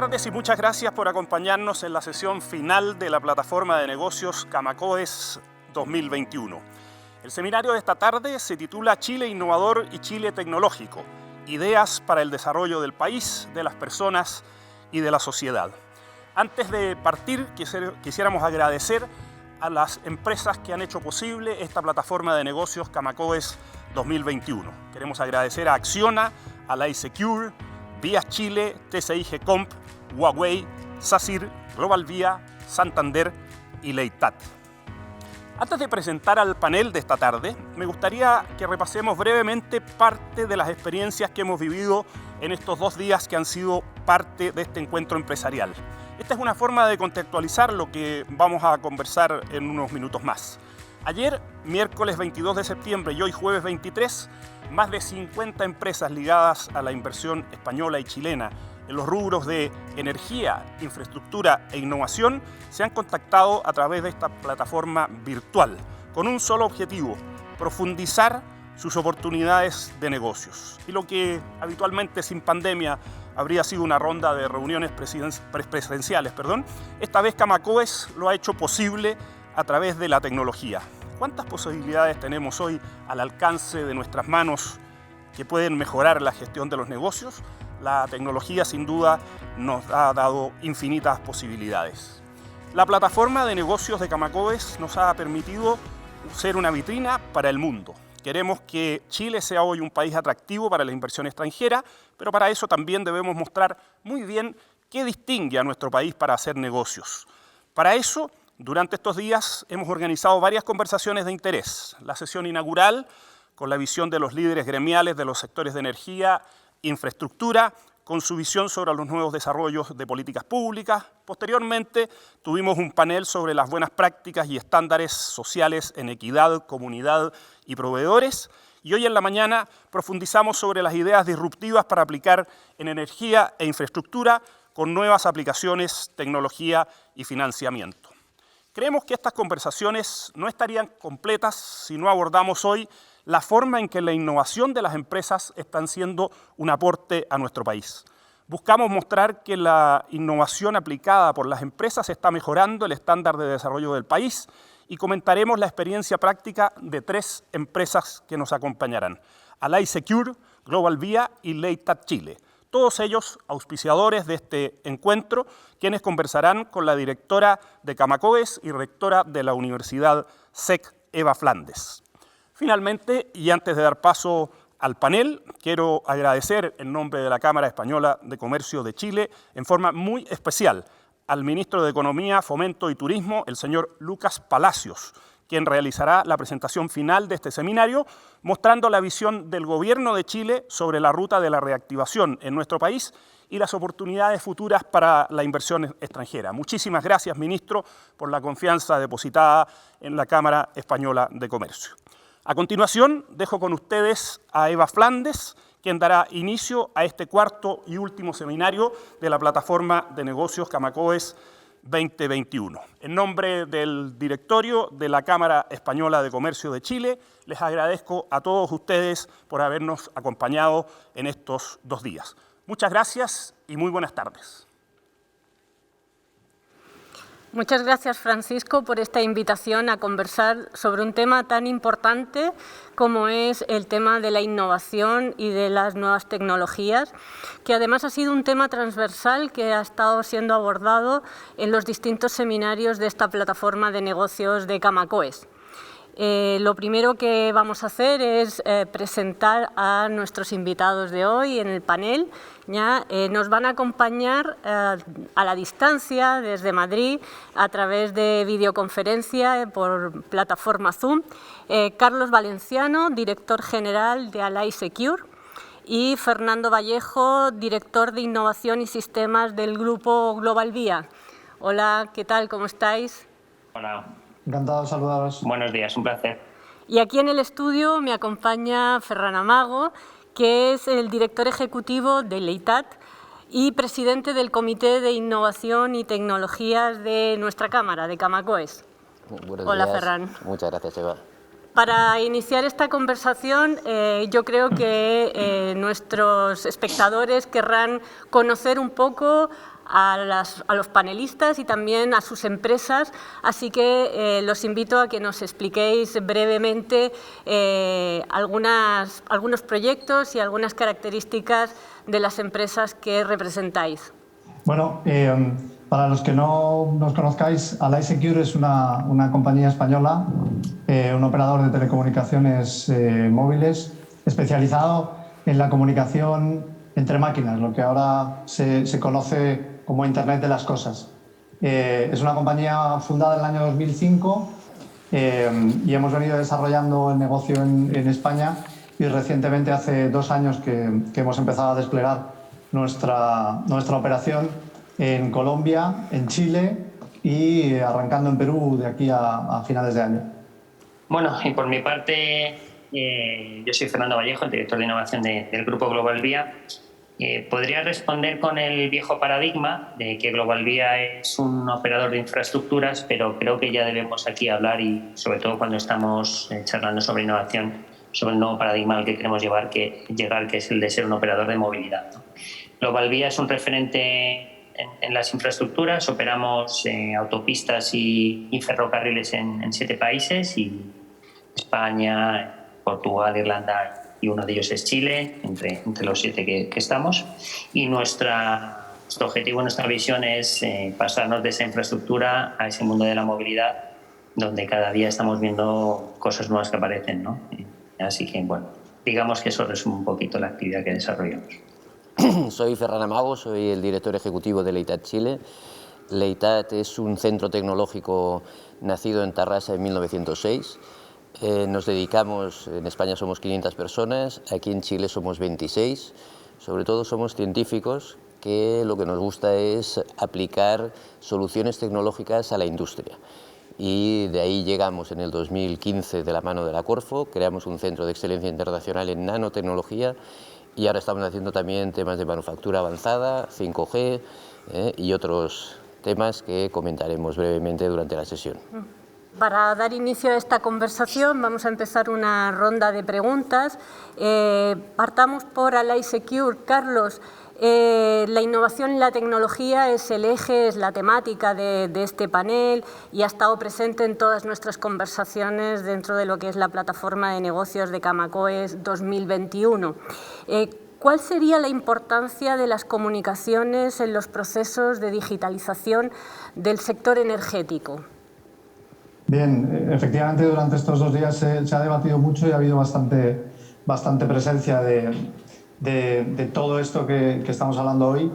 tardes y muchas gracias por acompañarnos en la sesión final de la plataforma de negocios Camacoes 2021. El seminario de esta tarde se titula Chile Innovador y Chile Tecnológico, ideas para el desarrollo del país, de las personas y de la sociedad. Antes de partir, quisiéramos agradecer a las empresas que han hecho posible esta plataforma de negocios Camacoes 2021. Queremos agradecer a Acciona, a la iSecure, Vías Chile, TCI GECOMP, Huawei, SACIR, Global Vía, Santander y Leitat. Antes de presentar al panel de esta tarde, me gustaría que repasemos brevemente parte de las experiencias que hemos vivido en estos 2 días que han sido parte de este encuentro empresarial. Esta es una forma de contextualizar lo que vamos a conversar en unos minutos más. Ayer, miércoles 22 de septiembre y hoy jueves 23, más de 50 empresas ligadas a la inversión española y chilena en los rubros de energía, infraestructura e innovación se han contactado a través de esta plataforma virtual con un solo objetivo: profundizar sus oportunidades de negocios. Y lo que habitualmente sin pandemia habría sido una ronda de reuniones presenciales, esta vez Camacoes lo ha hecho posible a través de la tecnología. ¿Cuántas posibilidades tenemos hoy al alcance de nuestras manos que pueden mejorar la gestión de los negocios? La tecnología sin duda nos ha dado infinitas posibilidades. La plataforma de negocios de Camacoes nos ha permitido ser una vitrina para el mundo. Queremos que Chile sea hoy un país atractivo para la inversión extranjera, pero para eso también debemos mostrar muy bien qué distingue a nuestro país para hacer negocios. Para eso, durante estos días hemos organizado varias conversaciones de interés. La sesión inaugural, con la visión de los líderes gremiales de los sectores de energía, infraestructura, con su visión sobre los nuevos desarrollos de políticas públicas. Posteriormente, tuvimos un panel sobre las buenas prácticas y estándares sociales en equidad, comunidad y proveedores. Y hoy en la mañana profundizamos sobre las ideas disruptivas para aplicar en energía e infraestructura con nuevas aplicaciones, tecnología y financiamiento. Creemos que estas conversaciones no estarían completas si no abordamos hoy la forma en que la innovación de las empresas están siendo un aporte a nuestro país. Buscamos mostrar que la innovación aplicada por las empresas está mejorando el estándar de desarrollo del país y comentaremos la experiencia práctica de 3 empresas que nos acompañarán: iSecure, Global Vía y Leitat Chile. Todos ellos auspiciadores de este encuentro, quienes conversarán con la directora de Camacoes y rectora de la Universidad SEC, Eva Flandes. Finalmente, y antes de dar paso al panel, quiero agradecer en nombre de la Cámara Española de Comercio de Chile, en forma muy especial, al ministro de Economía, Fomento y Turismo, el señor Lucas Palacios, quien realizará la presentación final de este seminario, mostrando la visión del Gobierno de Chile sobre la ruta de la reactivación en nuestro país y las oportunidades futuras para la inversión extranjera. Muchísimas gracias, ministro, por la confianza depositada en la Cámara Española de Comercio. A continuación, dejo con ustedes a Eva Flandes, quien dará inicio a este 4º y último seminario de la plataforma de negocios Camacoes 2021. En nombre del directorio de la Cámara Española de Comercio de Chile, les agradezco a todos ustedes por habernos acompañado en estos 2 días. Muchas gracias y muy buenas tardes. Muchas gracias, Francisco, por esta invitación a conversar sobre un tema tan importante como es el tema de la innovación y de las nuevas tecnologías, que además ha sido un tema transversal que ha estado siendo abordado en los distintos seminarios de esta plataforma de negocios de Camacoes. Lo primero que vamos a hacer es presentar a nuestros invitados de hoy en el panel. Nos van a acompañar a la distancia desde Madrid a través de videoconferencia por plataforma Zoom. Carlos Valenciano, director general de iSecure, y Fernando Vallejo, director de innovación y sistemas del grupo Global Vía. Hola, ¿qué tal? ¿Cómo estáis? Hola. Encantado de saludaros. Buenos días, un placer. Y aquí en el estudio me acompaña Ferran Amago, que es el director ejecutivo de Leitat y presidente del Comité de Innovación y Tecnologías de nuestra Cámara, de Camacoes. Hola, Ferran. Muchas gracias, Eva. Para iniciar esta conversación, yo creo que nuestros espectadores querrán conocer un poco a los panelistas y también a sus empresas, así que los invito a que nos expliquéis brevemente algunos proyectos y algunas características de las empresas que representáis. Bueno, para los que no nos conozcáis, AllySecure es una compañía española, un operador de telecomunicaciones móviles especializado en la comunicación entre máquinas, lo que ahora se conoce como Internet de las Cosas. Es una compañía fundada en el año 2005 y hemos venido desarrollando el negocio en España, y recientemente, hace 2 años, que hemos empezado a desplegar nuestra operación en Colombia, en Chile y arrancando en Perú de aquí a finales de año. Bueno, y por mi parte, yo soy Fernando Vallejo, el director de innovación del Grupo Global Vía. Podría responder con el viejo paradigma de que Global Vía es un operador de infraestructuras, pero creo que ya debemos aquí hablar, y sobre todo cuando estamos charlando sobre innovación, sobre el nuevo paradigma al que queremos llegar, que es el de ser un operador de movilidad, ¿no? Global Vía es un referente en las infraestructuras. Operamos autopistas y ferrocarriles en 7 países, y España, Portugal, Irlanda, y uno de ellos es Chile, entre los 7 que estamos. Y nuestro objetivo, nuestra visión es pasarnos de esa infraestructura a ese mundo de la movilidad, donde cada día estamos viendo cosas nuevas que aparecen, ¿no? Así que, bueno, digamos que eso resume un poquito la actividad que desarrollamos. Soy Ferran Amago, soy el director ejecutivo de Leitat Chile. Leitat es un centro tecnológico nacido en Tarrasa en 1906. Nos dedicamos, en España somos 500 personas, aquí en Chile somos 26. Sobre todo somos científicos que lo que nos gusta es aplicar soluciones tecnológicas a la industria. Y de ahí llegamos en el 2015 de la mano de la Corfo, creamos un centro de excelencia internacional en nanotecnología, y ahora estamos haciendo también temas de manufactura avanzada, 5G y otros temas que comentaremos brevemente durante la sesión. Para dar inicio a esta conversación vamos a empezar una ronda de preguntas. Partamos por AllySecure. Carlos, la innovación y la tecnología es el eje, es la temática de este panel y ha estado presente en todas nuestras conversaciones dentro de lo que es la plataforma de negocios de Camacoes 2021. ¿Cuál sería la importancia de las comunicaciones en los procesos de digitalización del sector energético? Bien, efectivamente durante estos 2 días se ha debatido mucho y ha habido bastante presencia de todo esto que estamos hablando hoy.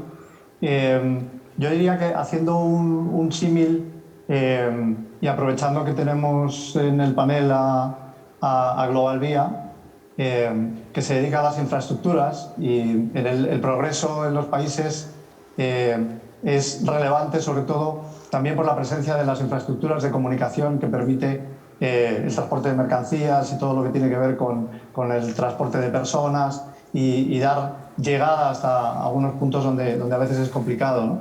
Yo diría que, haciendo un símil y aprovechando que tenemos en el panel a Global Vía, que se dedica a las infraestructuras, y el progreso en los países es relevante, sobre todo también por la presencia de las infraestructuras de comunicación que permite el transporte de mercancías y todo lo que tiene que ver con el transporte de personas y dar llegada hasta algunos puntos donde a veces es complicado, ¿no?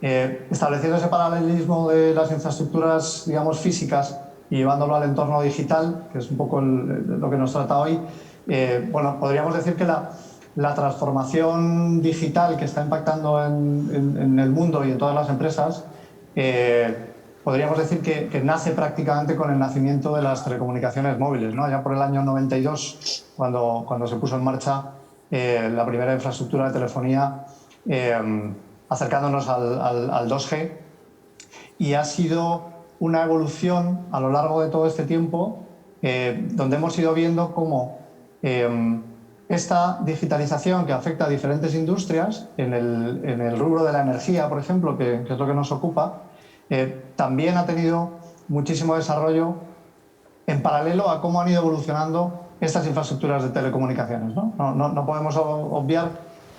Estableciendo ese paralelismo de las infraestructuras, digamos, físicas, y llevándolo al entorno digital, que es un poco lo que nos trata hoy, bueno, podríamos decir que la transformación digital que está impactando en el mundo y en todas las empresas, podríamos decir que nace prácticamente con el nacimiento de las telecomunicaciones móviles, ¿no? Ya por el año 92, cuando se puso en marcha la primera infraestructura de telefonía, acercándonos al 2G, y ha sido una evolución a lo largo de todo este tiempo, donde hemos ido viendo cómo esta digitalización, que afecta a diferentes industrias, en el rubro de la energía, por ejemplo, que es lo que nos ocupa, también ha tenido muchísimo desarrollo en paralelo a cómo han ido evolucionando estas infraestructuras de telecomunicaciones, ¿no? No podemos obviar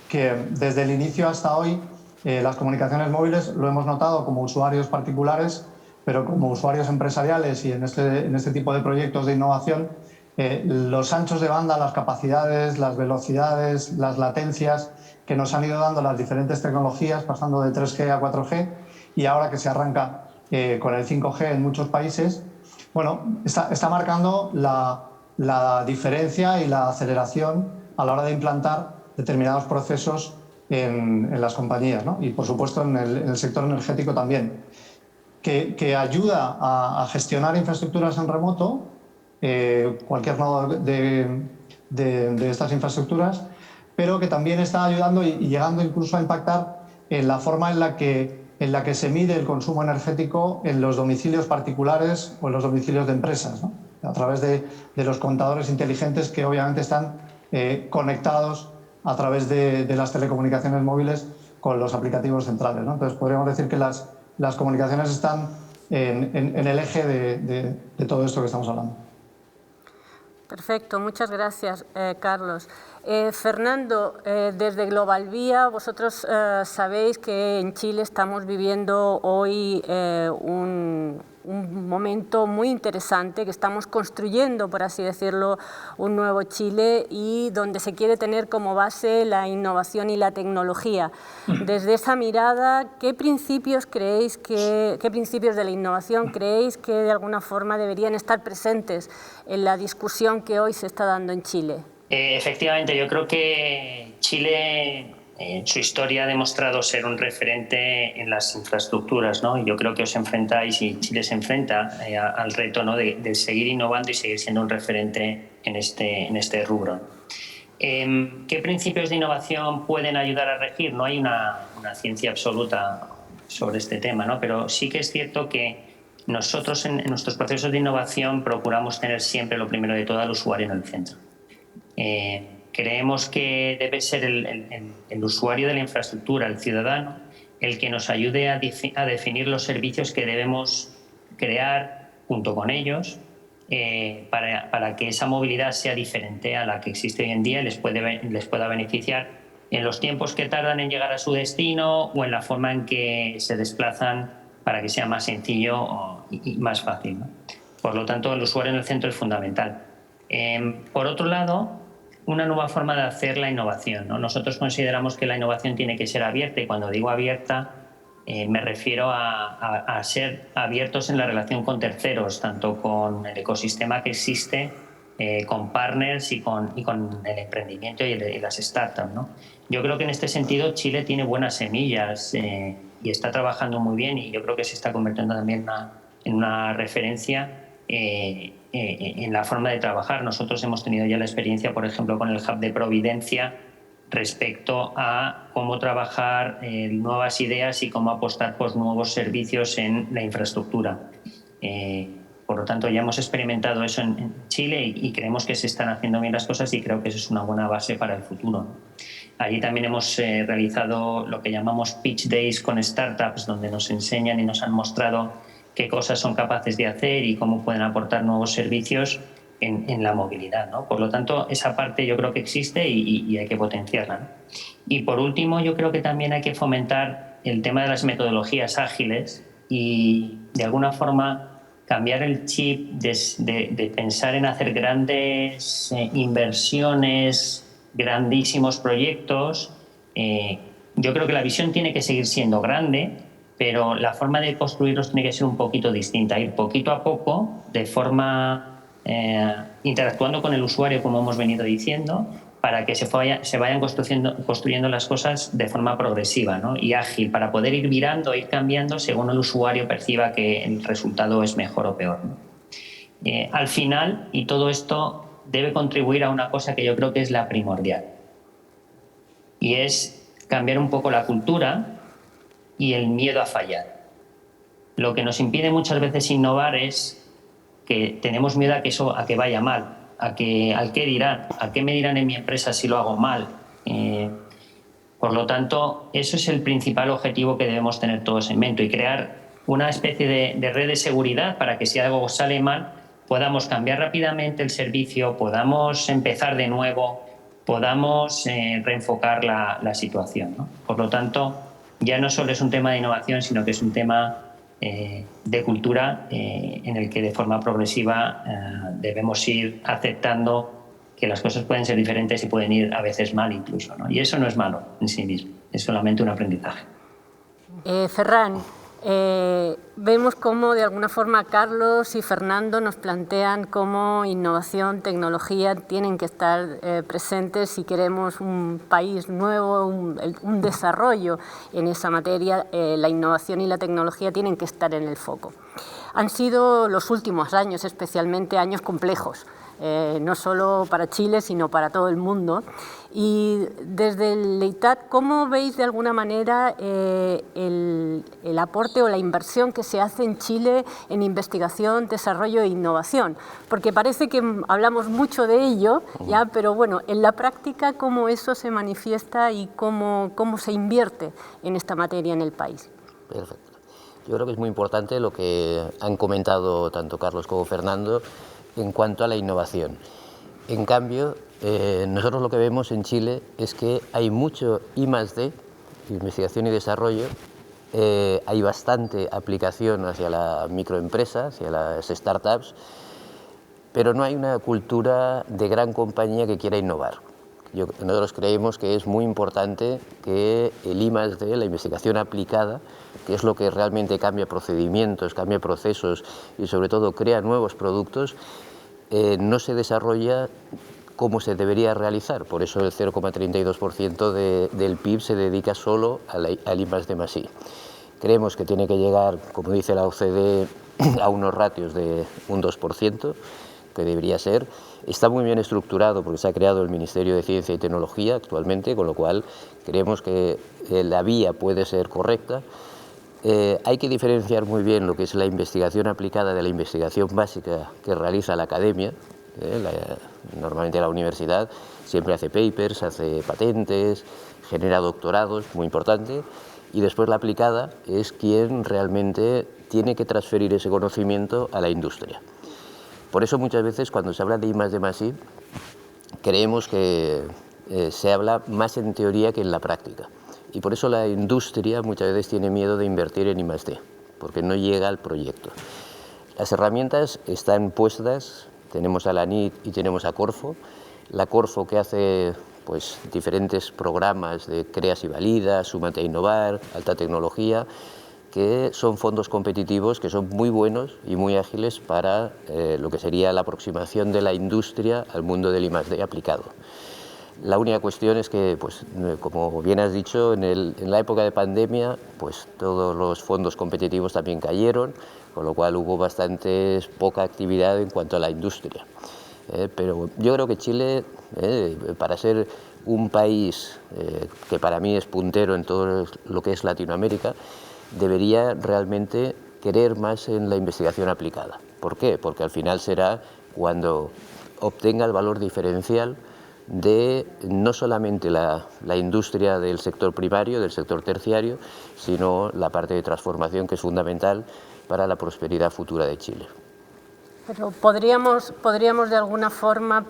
que desde el inicio hasta hoy las comunicaciones móviles lo hemos notado como usuarios particulares, pero como usuarios empresariales y en este tipo de proyectos de innovación, los anchos de banda, las capacidades, las velocidades, las latencias que nos han ido dando las diferentes tecnologías, pasando de 3G a 4G, y ahora que se arranca con el 5G en muchos países, bueno, está marcando la diferencia y la aceleración a la hora de implantar determinados procesos en las compañías, ¿no? Y, por supuesto, en el sector energético también, que ayuda a gestionar infraestructuras en remoto, cualquier nodo de estas infraestructuras, pero que también está ayudando y llegando incluso a impactar en la forma en la que se mide el consumo energético en los domicilios particulares o en los domicilios de empresas, ¿no? A través de los contadores inteligentes que obviamente están conectados a través de las telecomunicaciones móviles con los aplicativos centrales, ¿no? Entonces, podríamos decir que las comunicaciones están en el eje de todo esto que estamos hablando. Perfecto, muchas gracias, Carlos. Fernando, desde Global Vía, vosotros sabéis que en Chile estamos viviendo hoy un momento muy interesante, que estamos construyendo, por así decirlo, un nuevo Chile y donde se quiere tener como base la innovación y la tecnología. Desde esa mirada, ¿qué principios qué principios de la innovación creéis que de alguna forma deberían estar presentes en la discusión que hoy se está dando en Chile? Efectivamente, yo creo que Chile en su historia ha demostrado ser un referente en las infraestructuras, ¿no? Yo creo que os enfrentáis y Chile se enfrenta al reto, ¿no? de seguir innovando y seguir siendo un referente en este rubro. ¿Qué principios de innovación pueden ayudar a regir? No hay una ciencia absoluta sobre este tema, ¿no? Pero sí que es cierto que nosotros en nuestros procesos de innovación procuramos tener siempre lo primero de todo al usuario en el centro. Creemos que debe ser el usuario de la infraestructura, el ciudadano, el que nos ayude a definir los servicios que debemos crear junto con ellos para que esa movilidad sea diferente a la que existe hoy en día y les pueda beneficiar en los tiempos que tardan en llegar a su destino o en la forma en que se desplazan para que sea más sencillo y más fácil, ¿no? Por lo tanto, el usuario en el centro es fundamental. Por otro lado, una nueva forma de hacer la innovación, ¿no? Nosotros consideramos que la innovación tiene que ser abierta y cuando digo abierta me refiero a ser abiertos en la relación con terceros, tanto con el ecosistema que existe, con partners y con el emprendimiento y las startups, ¿no? Yo creo que en este sentido Chile tiene buenas semillas y está trabajando muy bien y yo creo que se está convirtiendo también en una referencia en la forma de trabajar. Nosotros hemos tenido ya la experiencia, por ejemplo, con el Hub de Providencia respecto a cómo trabajar nuevas ideas y cómo apostar por nuevos servicios en la infraestructura. Por lo tanto, ya hemos experimentado eso en Chile y creemos que se están haciendo bien las cosas y creo que eso es una buena base para el futuro. Allí también hemos realizado lo que llamamos Pitch Days con startups, donde nos enseñan y nos han mostrado qué cosas son capaces de hacer y cómo pueden aportar nuevos servicios en la movilidad, ¿no? Por lo tanto, esa parte yo creo que existe y hay que potenciarla, ¿no? Y por último, yo creo que también hay que fomentar el tema de las metodologías ágiles y de alguna forma cambiar el chip de pensar en hacer grandes inversiones, grandísimos proyectos. Yo creo que la visión tiene que seguir siendo grande, pero la forma de construirlos tiene que ser un poquito distinta, ir poquito a poco, de forma interactuando con el usuario, como hemos venido diciendo, para que se vayan construyendo las cosas de forma progresiva, ¿no? Y ágil, para poder ir virando, ir cambiando según el usuario perciba que el resultado es mejor o peor, ¿no? Al final, y todo esto debe contribuir a una cosa que yo creo que es la primordial, y es cambiar un poco la cultura y el miedo a fallar. Lo que nos impide muchas veces innovar es que tenemos miedo a que vaya mal, al qué dirán, a qué me dirán en mi empresa si lo hago mal. Por lo tanto, eso es el principal objetivo que debemos tener todos en mente y crear una especie de red de seguridad para que si algo sale mal podamos cambiar rápidamente el servicio, podamos empezar de nuevo, podamos reenfocar la situación, ¿no? Por lo tanto, ya no solo es un tema de innovación, sino que es un tema de cultura en el que de forma progresiva debemos ir aceptando que las cosas pueden ser diferentes y pueden ir a veces mal incluso, ¿no? Y eso no es malo en sí mismo, es solamente un aprendizaje. Ferran, Vemos cómo de alguna forma Carlos y Fernando nos plantean cómo innovación, tecnología tienen que estar presentes si queremos un país nuevo, un desarrollo en esa materia. La innovación y la tecnología tienen que estar en el foco. Han sido los últimos años, especialmente años complejos. No solo para Chile, sino para todo el mundo. Y desde el EITAT, ¿cómo veis de alguna manera el aporte o la inversión que se hace en Chile en investigación, desarrollo e innovación? Porque parece que hablamos mucho de ello, ya, pero bueno, en la práctica, ¿cómo eso se manifiesta y cómo se invierte en esta materia en el país? Perfecto. Yo creo que es muy importante lo que han comentado tanto Carlos como Fernando en cuanto a la innovación. En cambio, nosotros lo que vemos en Chile es que hay mucho I+D, investigación y desarrollo, hay bastante aplicación hacia la microempresa, hacia las startups, pero no hay una cultura de gran compañía que quiera innovar. Nosotros creemos que es muy importante que el I+D, la investigación aplicada, que es lo que realmente cambia procedimientos, cambia procesos y sobre todo crea nuevos productos, no se desarrolla como se debería realizar. Por eso el 0,32% del PIB se dedica solo al I+D+I. Creemos que tiene que llegar, como dice la OCDE, a unos ratios de un 2%, que debería ser. Está muy bien estructurado porque se ha creado el Ministerio de Ciencia y Tecnología actualmente, con lo cual creemos que la vía puede ser correcta. Hay que diferenciar muy bien lo que es la investigación aplicada de la investigación básica que realiza la academia. Normalmente la universidad siempre hace papers, hace patentes, genera doctorados, muy importante, y después la aplicada es quien realmente tiene que transferir ese conocimiento a la industria. Por eso muchas veces cuando se habla de I+D+I creemos que se habla más en teoría que en la práctica. Y por eso la industria muchas veces tiene miedo de invertir en I+D, porque no llega al proyecto. Las herramientas están puestas, tenemos a la NIT y tenemos a Corfo. La Corfo que hace pues, diferentes programas de Creas y Valida, Súmate a Innovar, Alta Tecnología, que son fondos competitivos que son muy buenos y muy ágiles para lo que sería la aproximación de la industria al mundo del I+D aplicado. La única cuestión es que, pues, como bien has dicho, en la época de pandemia, pues todos los fondos competitivos también cayeron, con lo cual hubo poca actividad en cuanto a la industria. Pero yo creo que Chile, para ser un país que para mí es puntero en todo lo que es Latinoamérica, debería realmente querer más en la investigación aplicada. ¿Por qué? Porque al final será cuando obtenga el valor diferencial de no solamente la industria del sector primario, del sector terciario, sino la parte de transformación que es fundamental para la prosperidad futura de Chile. Pero podríamos de alguna forma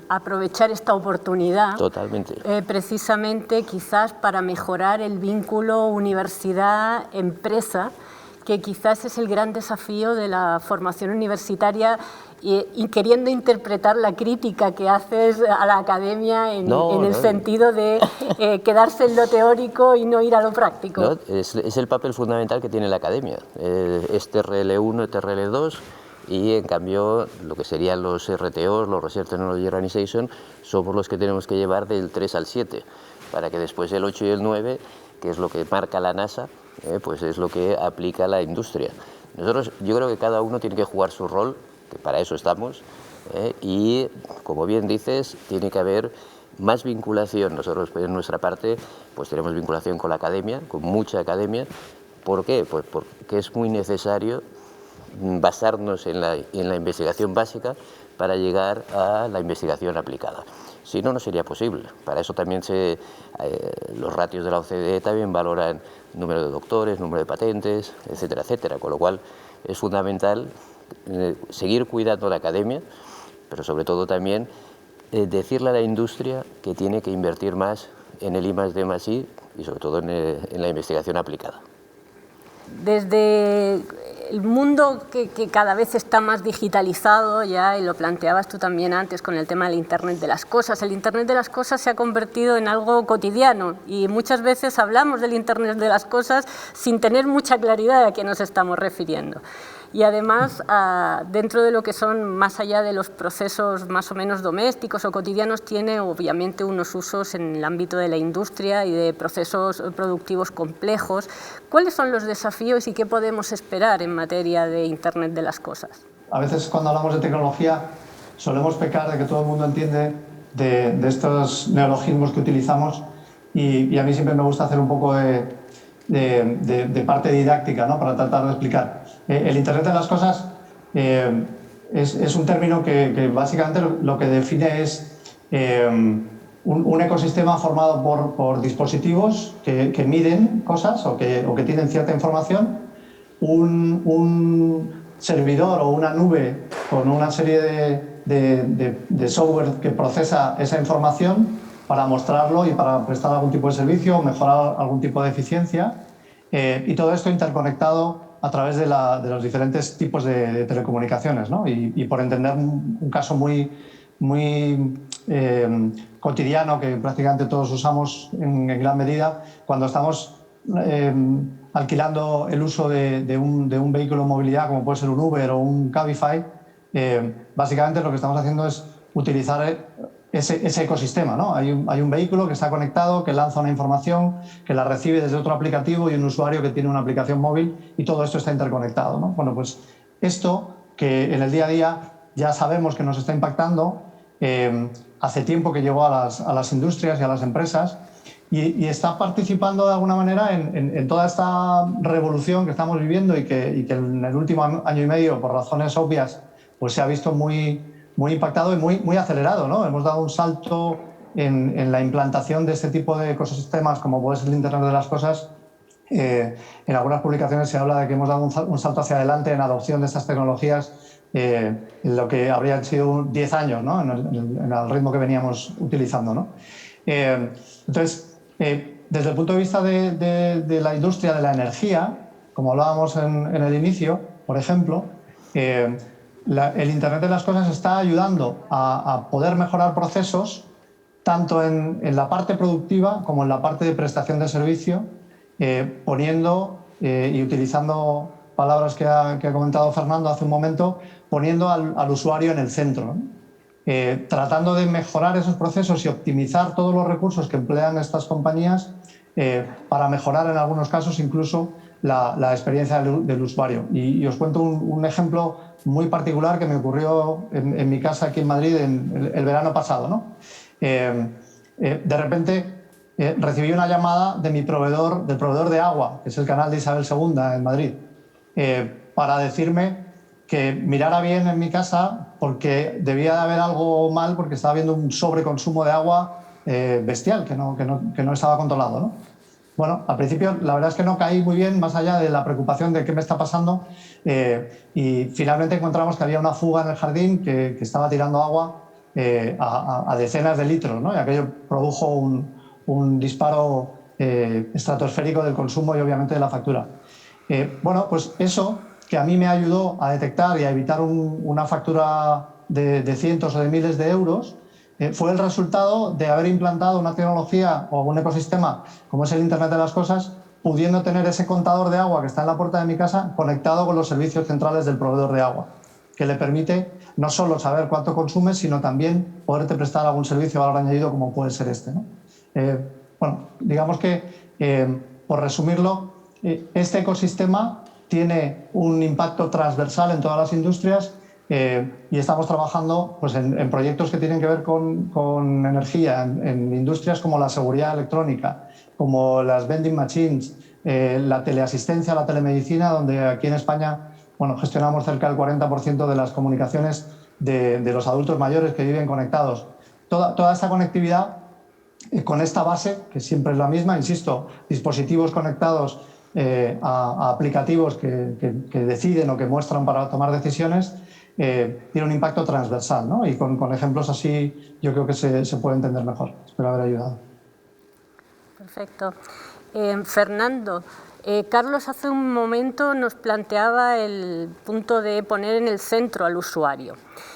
aprovechar esta oportunidad. Totalmente. Precisamente quizás para mejorar el vínculo universidad-empresa, que quizás es el gran desafío de la formación universitaria y queriendo interpretar la crítica que haces a la academia en el sentido de quedarse en lo teórico y no ir a lo práctico. No, es el papel fundamental que tiene la academia. Es TRL1, TRL2 y en cambio lo que serían los RTOs, los Research Technology Organization, somos los que tenemos que llevar del 3 al 7, para que después el 8 y el 9, que es lo que marca la NASA, pues es lo que aplica la industria. Yo creo que cada uno tiene que jugar su rol, que para eso estamos, y como bien dices, tiene que haber más vinculación. Nosotros en nuestra parte pues tenemos vinculación con la academia, con mucha academia. ¿Por qué? Pues porque es muy necesario basarnos en la investigación básica para llegar a la investigación aplicada. Si no, no sería posible. Para eso también los ratios de la OCDE también valoran número de doctores, número de patentes, etcétera, etcétera. Con lo cual es fundamental seguir cuidando la academia, pero sobre todo también decirle a la industria que tiene que invertir más en el I+D+I y sobre todo en la investigación aplicada. Desde el mundo que cada vez está más digitalizado ya, y lo planteabas tú también antes con el tema del Internet de las cosas, el Internet de las cosas se ha convertido en algo cotidiano y muchas veces hablamos del Internet de las cosas sin tener mucha claridad de a qué nos estamos refiriendo. Y además, dentro de lo que son, más allá de los procesos más o menos domésticos o cotidianos, tiene obviamente unos usos en el ámbito de la industria y de procesos productivos complejos. ¿Cuáles son los desafíos y qué podemos esperar en materia de Internet de las cosas? A veces cuando hablamos de tecnología solemos pecar de que todo el mundo entiende de estos neologismos que utilizamos y a mí siempre me gusta hacer un poco de parte didáctica, ¿no? Para tratar de explicar. El Internet de las cosas es un término que básicamente lo que define es un ecosistema formado por dispositivos que miden cosas o que tienen cierta información, un servidor o una nube con una serie de software que procesa esa información para mostrarlo y para prestar algún tipo de servicio o mejorar algún tipo de eficiencia, y todo esto interconectado a través de los diferentes tipos de telecomunicaciones, ¿no? Y por entender un caso muy cotidiano que prácticamente todos usamos en gran medida, cuando estamos alquilando el uso de un vehículo de movilidad como puede ser un Uber o un Cabify, básicamente lo que estamos haciendo es utilizar ese ecosistema, ¿no? Hay un vehículo que está conectado, que lanza una información, que la recibe desde otro aplicativo y un usuario que tiene una aplicación móvil y todo esto está interconectado, ¿no? Bueno, pues esto que en el día a día ya sabemos que nos está impactando, hace tiempo que llegó a las industrias y a las empresas y está participando de alguna manera en toda esta revolución que estamos viviendo y que en el último año y medio, por razones obvias, pues se ha visto muy impactado y muy acelerado, ¿no? Hemos dado un salto en la implantación de este tipo de ecosistemas como puede ser el Internet de las cosas. En algunas publicaciones se habla de que hemos dado un salto hacia adelante en adopción de estas tecnologías en lo que habrían sido 10 años, ¿no? en el ritmo que veníamos utilizando, ¿no? Entonces, desde el punto de vista de la industria de la energía, como hablábamos en el inicio, por ejemplo, el Internet de las cosas está ayudando a poder mejorar procesos tanto en la parte productiva como en la parte de prestación de servicio, poniendo y utilizando palabras que ha comentado Fernando hace un momento, poniendo al usuario en el centro, ¿no? Tratando de mejorar esos procesos y optimizar todos los recursos que emplean estas compañías para mejorar en algunos casos incluso la experiencia del usuario. Y os cuento un ejemplo muy particular que me ocurrió en mi casa aquí en Madrid el verano pasado, ¿no? De repente recibí una llamada de del proveedor de agua, que es el canal de Isabel II en Madrid, para decirme que mirara bien en mi casa porque debía de haber algo mal porque estaba habiendo un sobreconsumo de agua bestial que no estaba controlado, ¿no? Bueno, al principio la verdad es que no caí muy bien, más allá de la preocupación de qué me está pasando, y finalmente encontramos que había una fuga en el jardín que estaba tirando agua a decenas de litros, ¿no? Y aquello produjo un disparo estratosférico del consumo y obviamente de la factura. Bueno, pues eso que a mí me ayudó a detectar y a evitar una factura de cientos o de miles de euros, fue el resultado de haber implantado una tecnología o un ecosistema como es el Internet de las cosas, pudiendo tener ese contador de agua que está en la puerta de mi casa conectado con los servicios centrales del proveedor de agua, que le permite no solo saber cuánto consumes, sino también poderte prestar algún servicio de valor añadido como puede ser este, ¿no? Bueno, digamos que, por resumirlo, este ecosistema tiene un impacto transversal en todas las industrias. Y estamos trabajando pues, en proyectos que tienen que ver con energía, en industrias como la seguridad electrónica, como las vending machines, la teleasistencia, la telemedicina, donde aquí en España gestionamos cerca del 40% de las comunicaciones de los adultos mayores que viven conectados. Toda esta conectividad con esta base, que siempre es la misma, insisto, dispositivos conectados a aplicativos que deciden o que muestran para tomar decisiones, tiene un impacto transversal, ¿no? Y con ejemplos así yo creo que se puede entender mejor. Espero haber ayudado. Perfecto. Fernando, Carlos hace un momento nos planteaba el punto de poner en el centro al usuario.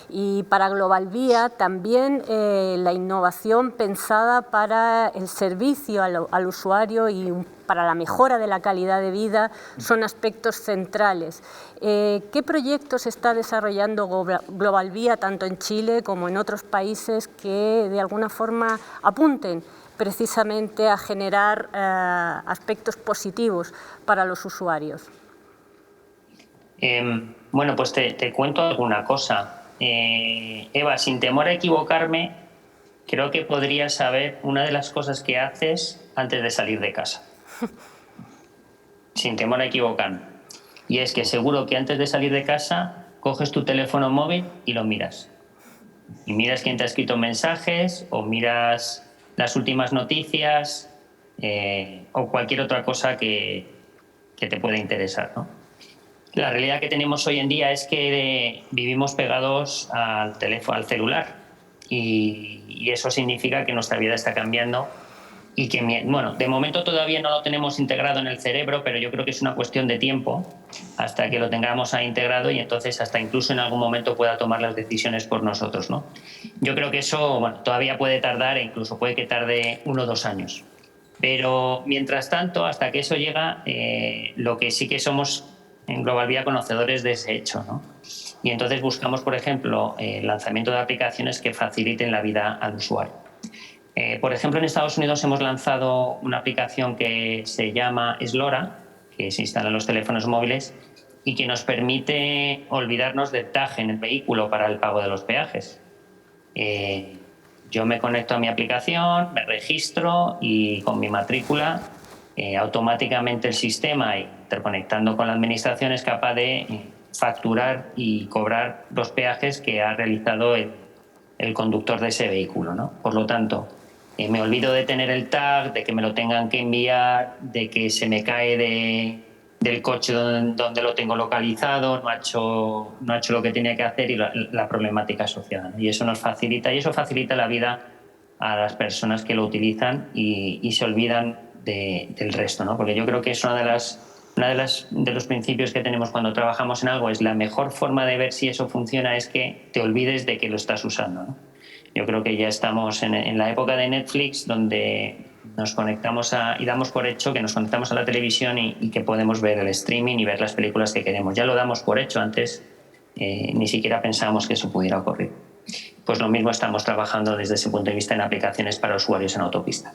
Y para Global Vía también la innovación pensada para el servicio al usuario y para la mejora de la calidad de vida son aspectos centrales. ¿Qué proyectos está desarrollando Global Vía tanto en Chile como en otros países que de alguna forma apunten precisamente a generar aspectos positivos para los usuarios? Bueno, pues te cuento alguna cosa. Eva, sin temor a equivocarme, creo que podrías saber una de las cosas que haces antes de salir de casa. Sin temor a equivocarme. Y es que seguro que antes de salir de casa coges tu teléfono móvil y lo miras. Y miras quién te ha escrito mensajes o miras las últimas noticias o cualquier otra cosa que te pueda interesar, ¿no? La realidad que tenemos hoy en día es que vivimos pegados al teléfono, al celular, y eso significa que nuestra vida está cambiando y que, bueno, de momento todavía no lo tenemos integrado en el cerebro, pero yo creo que es una cuestión de tiempo hasta que lo tengamos ahí integrado y entonces hasta incluso en algún momento pueda tomar las decisiones por nosotros, ¿no? Yo creo que eso, bueno, todavía puede tardar e incluso puede que tarde 1 o 2 años. Pero mientras tanto, hasta que eso llega, lo que sí que somos en Global Vía conocedores de ese hecho, ¿no? Y entonces buscamos, por ejemplo, el lanzamiento de aplicaciones que faciliten la vida al usuario. Por ejemplo, en Estados Unidos hemos lanzado una aplicación que se llama Slora, que se instala en los teléfonos móviles y que nos permite olvidarnos del tag en el vehículo para el pago de los peajes. Yo me conecto a mi aplicación, me registro y con mi matrícula automáticamente el sistema, interconectando con la administración, es capaz de facturar y cobrar los peajes que ha realizado el conductor de ese vehículo, ¿no? Por lo tanto, me olvido de tener el tag, de que me lo tengan que enviar, de que se me cae del coche donde lo tengo localizado, no ha hecho lo que tenía que hacer y la problemática asociada, ¿no? Y eso nos facilita, y eso facilita la vida a las personas que lo utilizan y se olvidan del resto, ¿no? Porque yo creo que es uno de los principios que tenemos cuando trabajamos en algo, es la mejor forma de ver si eso funciona es que te olvides de que lo estás usando, ¿no? Yo creo que ya estamos en la época de Netflix, donde nos conectamos y damos por hecho que nos conectamos a la televisión y que podemos ver el streaming y ver las películas que queremos. Ya lo damos por hecho, antes ni siquiera pensábamos que eso pudiera ocurrir. Pues lo mismo estamos trabajando desde ese punto de vista en aplicaciones para usuarios en autopista.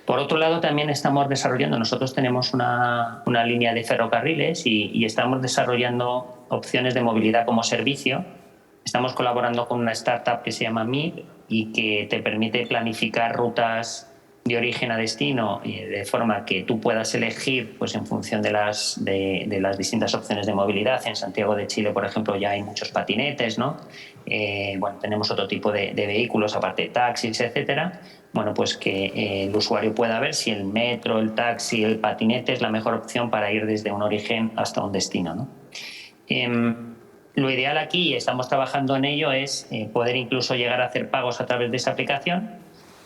Por otro lado, también estamos desarrollando, nosotros tenemos una línea de ferrocarriles y estamos desarrollando opciones de movilidad como servicio. Estamos colaborando con una startup que se llama MIG y que te permite planificar rutas de origen a destino de forma que tú puedas elegir pues, en función de las distintas opciones de movilidad. En Santiago de Chile, por ejemplo, ya hay muchos patinetes, ¿no? Bueno, tenemos otro tipo de vehículos, aparte de taxis, etcétera. Bueno, pues que el usuario pueda ver si el metro, el taxi, el patinete es la mejor opción para ir desde un origen hasta un destino, ¿no? Lo ideal aquí, y estamos trabajando en ello, es poder incluso llegar a hacer pagos a través de esa aplicación.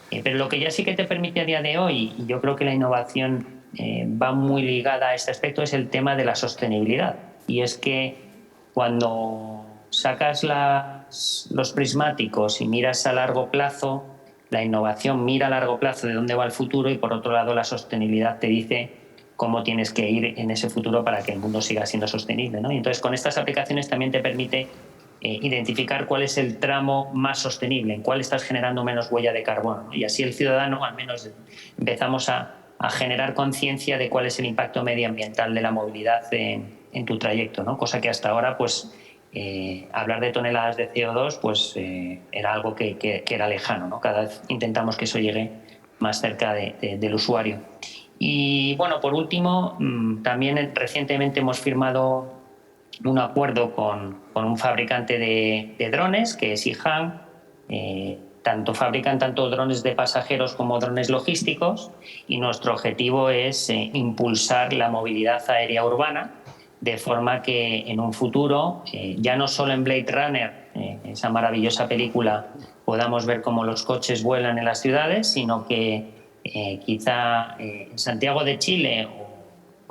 Pero lo que ya sí que te permite a día de hoy, y yo creo que la innovación va muy ligada a este aspecto, es el tema de la sostenibilidad. Y es que cuando sacas los prismáticos y miras a largo plazo, la innovación mira a largo plazo de dónde va el futuro y por otro lado la sostenibilidad te dice cómo tienes que ir en ese futuro para que el mundo siga siendo sostenible, ¿no? Y entonces con estas aplicaciones también te permite identificar cuál es el tramo más sostenible, en cuál estás generando menos huella de carbono, ¿no? Y así el ciudadano al menos empezamos a generar conciencia de cuál es el impacto medioambiental de la movilidad en tu trayecto, ¿no? Cosa que hasta ahora pues hablar de toneladas de CO2 pues era algo que era lejano, ¿no? Cada vez intentamos que eso llegue más cerca del usuario. Y bueno, por último, también recientemente hemos firmado un acuerdo con un fabricante de drones, que es IHAM. Fabrican tanto drones de pasajeros como drones logísticos y nuestro objetivo es impulsar la movilidad aérea urbana de forma que en un futuro, ya no solo en Blade Runner, esa maravillosa película, podamos ver cómo los coches vuelan en las ciudades, sino que quizá en Santiago de Chile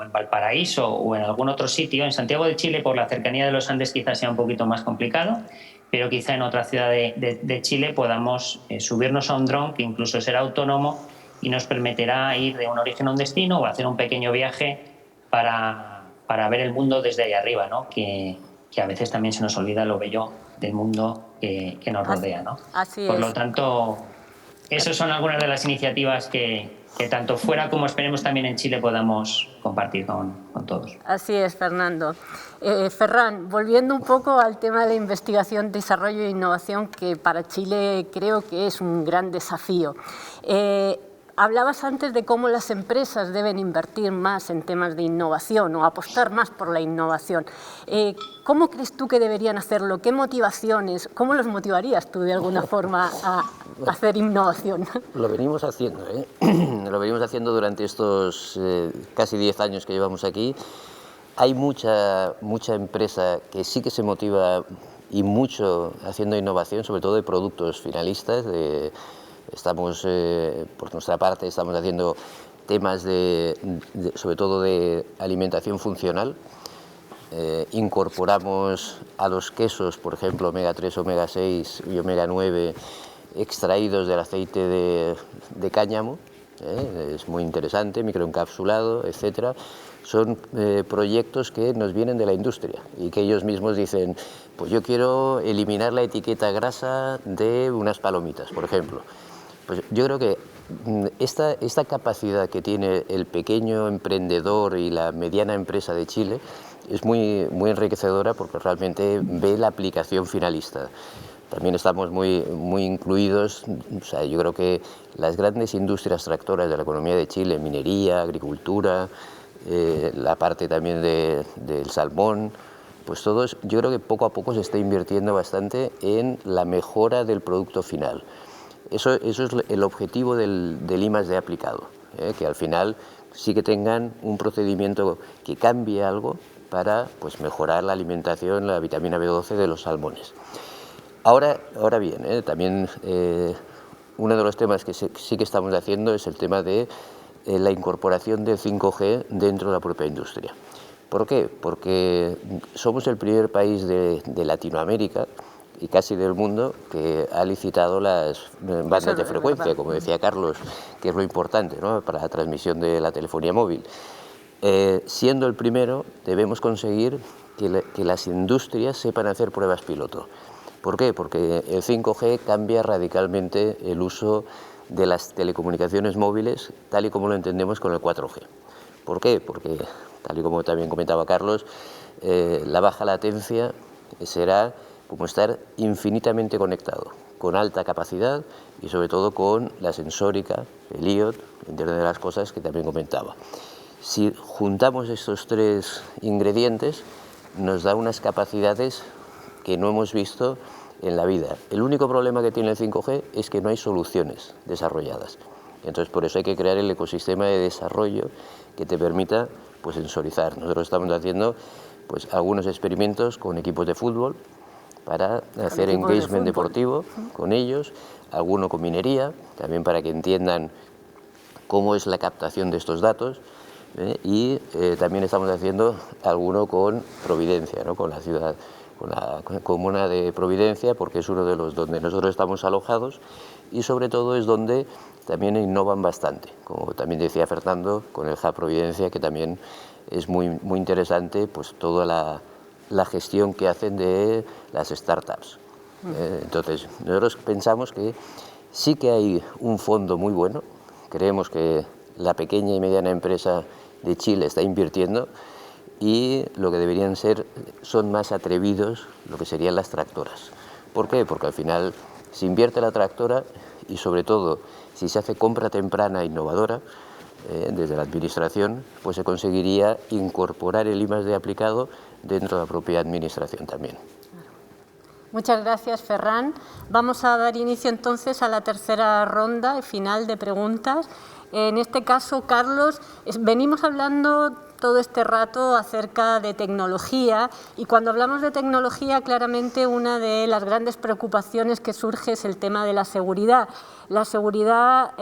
en Valparaíso o en algún otro sitio. En Santiago de Chile, por la cercanía de los Andes, quizás sea un poquito más complicado, pero quizá en otra ciudad de Chile podamos subirnos a un dron que incluso será autónomo y nos permitirá ir de un origen a un destino o hacer un pequeño viaje para ver el mundo desde ahí arriba, ¿no? Que a veces también se nos olvida lo bello del mundo que nos rodea, ¿no? Así Por es. lo tanto, esas son algunas de las iniciativas que tanto fuera como esperemos también en Chile podamos compartir con todos. Así es, Fernando. Ferran, volviendo un poco al tema de la investigación, desarrollo e innovación, que para Chile creo que es un gran desafío. Hablabas antes de cómo las empresas deben invertir más en temas de innovación o apostar más por la innovación. ¿Cómo crees tú que deberían hacerlo? ¿Qué motivaciones? ¿Cómo los motivarías tú de alguna forma a hacer innovación? Lo venimos haciendo, ¿eh? Lo venimos haciendo durante estos casi 10 años que llevamos aquí. Hay mucha empresa que sí que se motiva y mucho haciendo innovación, sobre todo de productos finalistas. Estamos, por nuestra parte, estamos haciendo temas sobre todo de alimentación funcional. Incorporamos a los quesos, por ejemplo, omega 3, omega 6 y omega 9, extraídos del aceite de cáñamo. Es muy interesante, microencapsulado, etcétera. Son proyectos que nos vienen de la industria y que ellos mismos dicen, pues yo quiero eliminar la etiqueta grasa de unas palomitas, por ejemplo. Pues yo creo que esta capacidad que tiene el pequeño emprendedor y la mediana empresa de Chile es muy enriquecedora porque realmente ve la aplicación finalista. También estamos muy incluidos, o sea, yo creo que las grandes industrias tractoras de la economía de Chile, minería, agricultura, la parte también del salmón, pues todos, yo creo que poco a poco se está invirtiendo bastante en la mejora del producto final. Eso es el objetivo del I+D aplicado, que al final sí que tengan un procedimiento que cambie algo para pues, mejorar la alimentación, la vitamina B12 de los salmones. Ahora bien, también uno de los temas que sí que estamos haciendo es el tema de la incorporación del 5G dentro de la propia industria. ¿Por qué? Porque somos el primer país de Latinoamérica y casi del mundo que ha licitado las bandas de frecuencia, como decía Carlos, que es lo importante, ¿no? Para la transmisión de la telefonía móvil. Siendo el primero, debemos conseguir que las industrias sepan hacer pruebas piloto. ¿Por qué? Porque el 5G cambia radicalmente el uso de las telecomunicaciones móviles tal y como lo entendemos con el 4G. ¿Por qué? Porque, tal y como también comentaba Carlos, la baja latencia será como estar infinitamente conectado, con alta capacidad y sobre todo con la sensórica, el IoT, Internet de las Cosas, que también comentaba. Si juntamos estos tres ingredientes, nos da unas capacidades que no hemos visto en la vida. El único problema que tiene el 5G es que no hay soluciones desarrolladas. Entonces, por eso hay que crear el ecosistema de desarrollo que te permita pues, sensorizar. Nosotros estamos haciendo pues, algunos experimentos con equipos de fútbol para hacer engagement deportivo con ellos, alguno con minería, también para que entiendan cómo es la captación de estos datos, y también estamos haciendo alguno con Providencia, ¿no? Con la ciudad, con la comuna de Providencia, porque es uno de los donde nosotros estamos alojados y sobre todo es donde también innovan bastante, como también decía Fernando, con el Hub Providencia, que también es muy interesante, pues toda la gestión que hacen de las startups. Entonces, nosotros pensamos que sí que hay un fondo muy bueno, creemos que la pequeña y mediana empresa de Chile está invirtiendo y lo que deberían ser son más atrevidos lo que serían las tractoras. ¿Por qué? Porque al final se invierte la tractora y sobre todo si se hace compra temprana e innovadora desde la administración, pues se conseguiría incorporar el I+D aplicado dentro de la propia administración también. Muchas gracias, Ferran. Vamos a dar inicio entonces a la tercera ronda final de preguntas. En este caso, Carlos, venimos hablando todo este rato acerca de tecnología y cuando hablamos de tecnología, claramente una de las grandes preocupaciones que surge es el tema de la seguridad. La seguridad,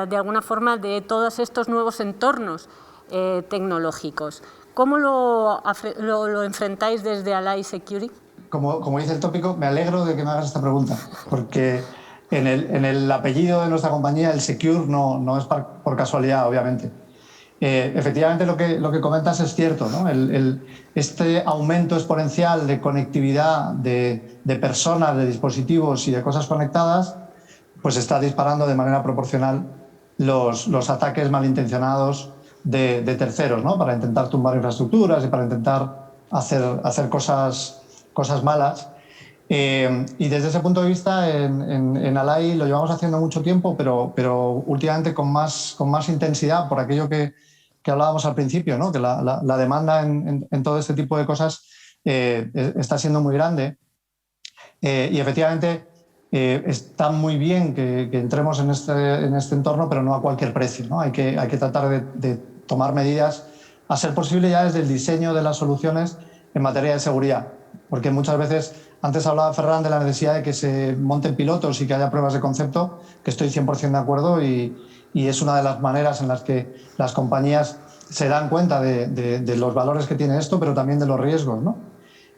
de alguna forma, de todos estos nuevos entornos tecnológicos. ¿Cómo lo enfrentáis desde Alai Security? Como dice el tópico, me alegro de que me hagas esta pregunta, porque en el apellido de nuestra compañía, el Secure, no es por casualidad, obviamente. Efectivamente, lo que comentas es cierto, ¿no? Este aumento exponencial de conectividad de personas, de dispositivos y de cosas conectadas, pues está disparando de manera proporcional los ataques malintencionados de terceros, ¿no? Para intentar tumbar infraestructuras y para intentar hacer cosas malas. Y desde ese punto de vista, en Alai lo llevamos haciendo mucho tiempo, pero últimamente con más intensidad, por aquello que hablábamos al principio, ¿no? Que la demanda en todo este tipo de cosas está siendo muy grande. Y efectivamente está muy bien que entremos en este entorno, pero no a cualquier precio, ¿no? Hay que tratar de tomar medidas, a ser posible ya desde el diseño de las soluciones en materia de seguridad. Porque muchas veces, antes hablaba Ferran de la necesidad de que se monten pilotos y que haya pruebas de concepto, que estoy 100% de acuerdo y es una de las maneras en las que las compañías se dan cuenta de los valores que tiene esto, pero también de los riesgos, ¿no?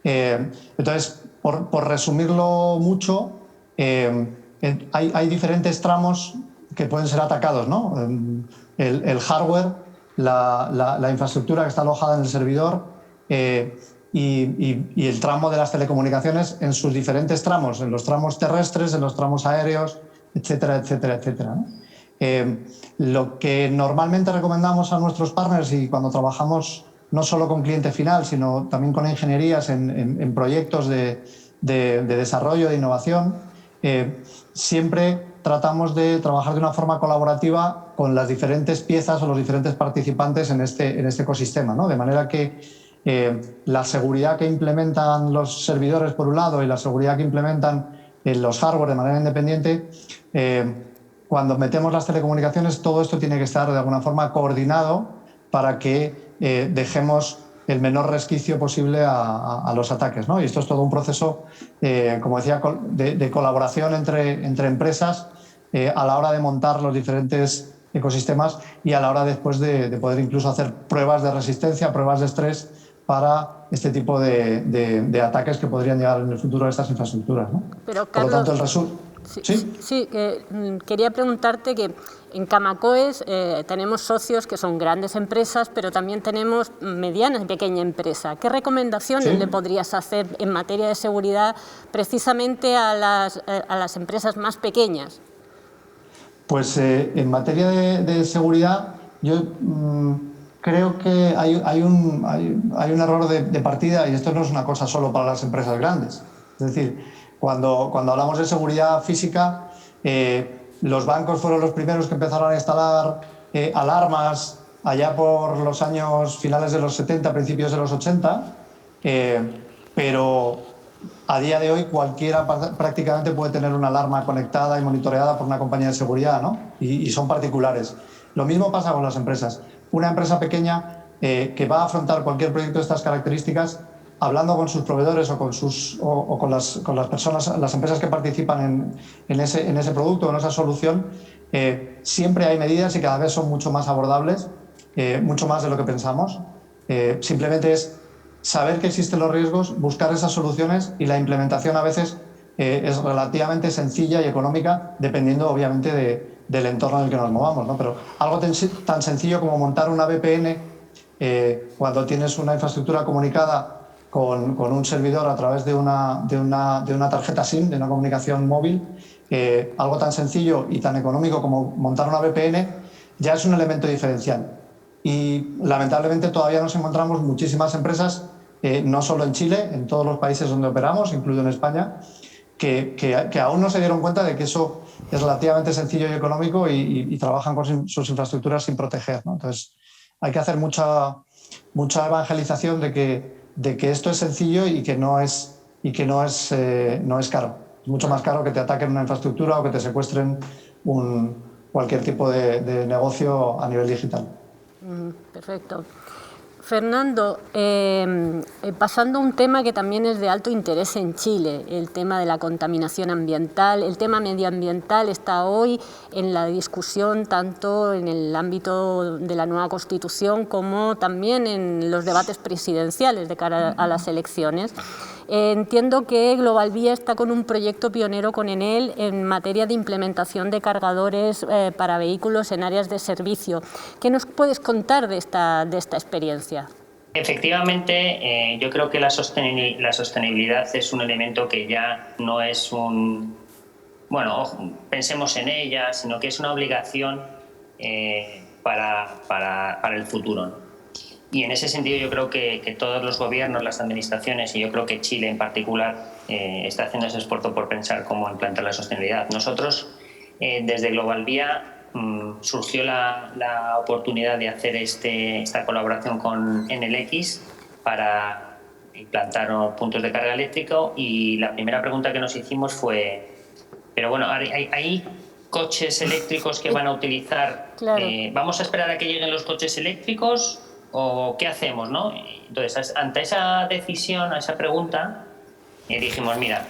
Entonces, por resumirlo mucho, hay diferentes tramos que pueden ser atacados, ¿no? El hardware, la infraestructura que está alojada en el servidor, y el tramo de las telecomunicaciones en sus diferentes tramos, en los tramos terrestres, en los tramos aéreos, etcétera, etcétera, etcétera, ¿no? Lo que normalmente recomendamos a nuestros partners, y cuando trabajamos no solo con cliente final, sino también con ingenierías en proyectos de desarrollo, de innovación, siempre tratamos de trabajar de una forma colaborativa con las diferentes piezas o los diferentes participantes en este ecosistema, ¿no? De manera que la seguridad que implementan los servidores por un lado y la seguridad que implementan los hardware de manera independiente, cuando metemos las telecomunicaciones, todo esto tiene que estar de alguna forma coordinado para que dejemos el menor resquicio posible a los ataques, ¿no? Y esto es todo un proceso, como decía, de colaboración entre empresas a la hora de montar los diferentes ecosistemas y a la hora después de poder incluso hacer pruebas de resistencia, pruebas de estrés para este tipo de ataques que podrían llegar en el futuro a estas infraestructuras, ¿no? Pero, Carlos, por lo tanto, el resultado... Sí, quería preguntarte que en Camacoes tenemos socios que son grandes empresas, pero también tenemos medianas y pequeña empresa. ¿Qué recomendaciones le podrías hacer en materia de seguridad precisamente a las empresas más pequeñas? Pues en materia de seguridad, yo creo que hay un error de partida, y esto no es una cosa solo para las empresas grandes. Es decir, cuando hablamos de seguridad física, los bancos fueron los primeros que empezaron a instalar alarmas allá por los años finales de los 70, principios de los 80, pero a día de hoy cualquiera prácticamente puede tener una alarma conectada y monitoreada por una compañía de seguridad, ¿no? Y son particulares. Lo mismo pasa con las empresas. Una empresa pequeña que va a afrontar cualquier proyecto de estas características, hablando con sus proveedores o con las personas, las empresas que participan en ese producto o en esa solución, siempre hay medidas y cada vez son mucho más abordables, mucho más de lo que pensamos. Simplemente es saber que existen los riesgos, buscar esas soluciones, y la implementación a veces es relativamente sencilla y económica, dependiendo obviamente del entorno en el que nos movamos, ¿no? Pero algo tan sencillo como montar una VPN cuando tienes una infraestructura comunicada con un servidor a través de una tarjeta SIM, de una comunicación móvil, algo tan sencillo y tan económico como montar una VPN ya es un elemento diferencial. Y lamentablemente todavía nos encontramos muchísimas empresas, no solo en Chile, en todos los países donde operamos, incluido en España, que aún no se dieron cuenta de que eso es relativamente sencillo y económico y trabajan con sus infraestructuras sin proteger, ¿no? Entonces hay que hacer mucha evangelización de que esto es sencillo y que no es caro. Es mucho más caro que te ataquen una infraestructura o que te secuestren cualquier tipo de negocio a nivel digital. Perfecto. Fernando, pasando a un tema que también es de alto interés en Chile, el tema de la contaminación ambiental. El tema medioambiental está hoy en la discusión tanto en el ámbito de la nueva Constitución como también en los debates presidenciales de cara a las elecciones. Entiendo que Global Vía está con un proyecto pionero con Enel en materia de implementación de cargadores para vehículos en áreas de servicio. ¿Qué nos puedes contar de esta experiencia? Efectivamente, yo creo que la sostenibilidad es un elemento que ya no es un... Bueno, pensemos en ella, sino que es una obligación para el futuro, ¿no? Y en ese sentido yo creo que todos los gobiernos, las administraciones, y yo creo que Chile en particular está haciendo ese esfuerzo por pensar cómo implantar la sostenibilidad. Nosotros, desde Global Vía, surgió la oportunidad de hacer esta colaboración con Enel X para implantar puntos de carga eléctrico, y la primera pregunta que nos hicimos fue, pero bueno, ¿hay coches eléctricos que van a utilizar? Claro. ¿Vamos a esperar a que lleguen los coches eléctricos o qué hacemos, ¿no? Entonces, ante esa decisión, a esa pregunta, dijimos, mira,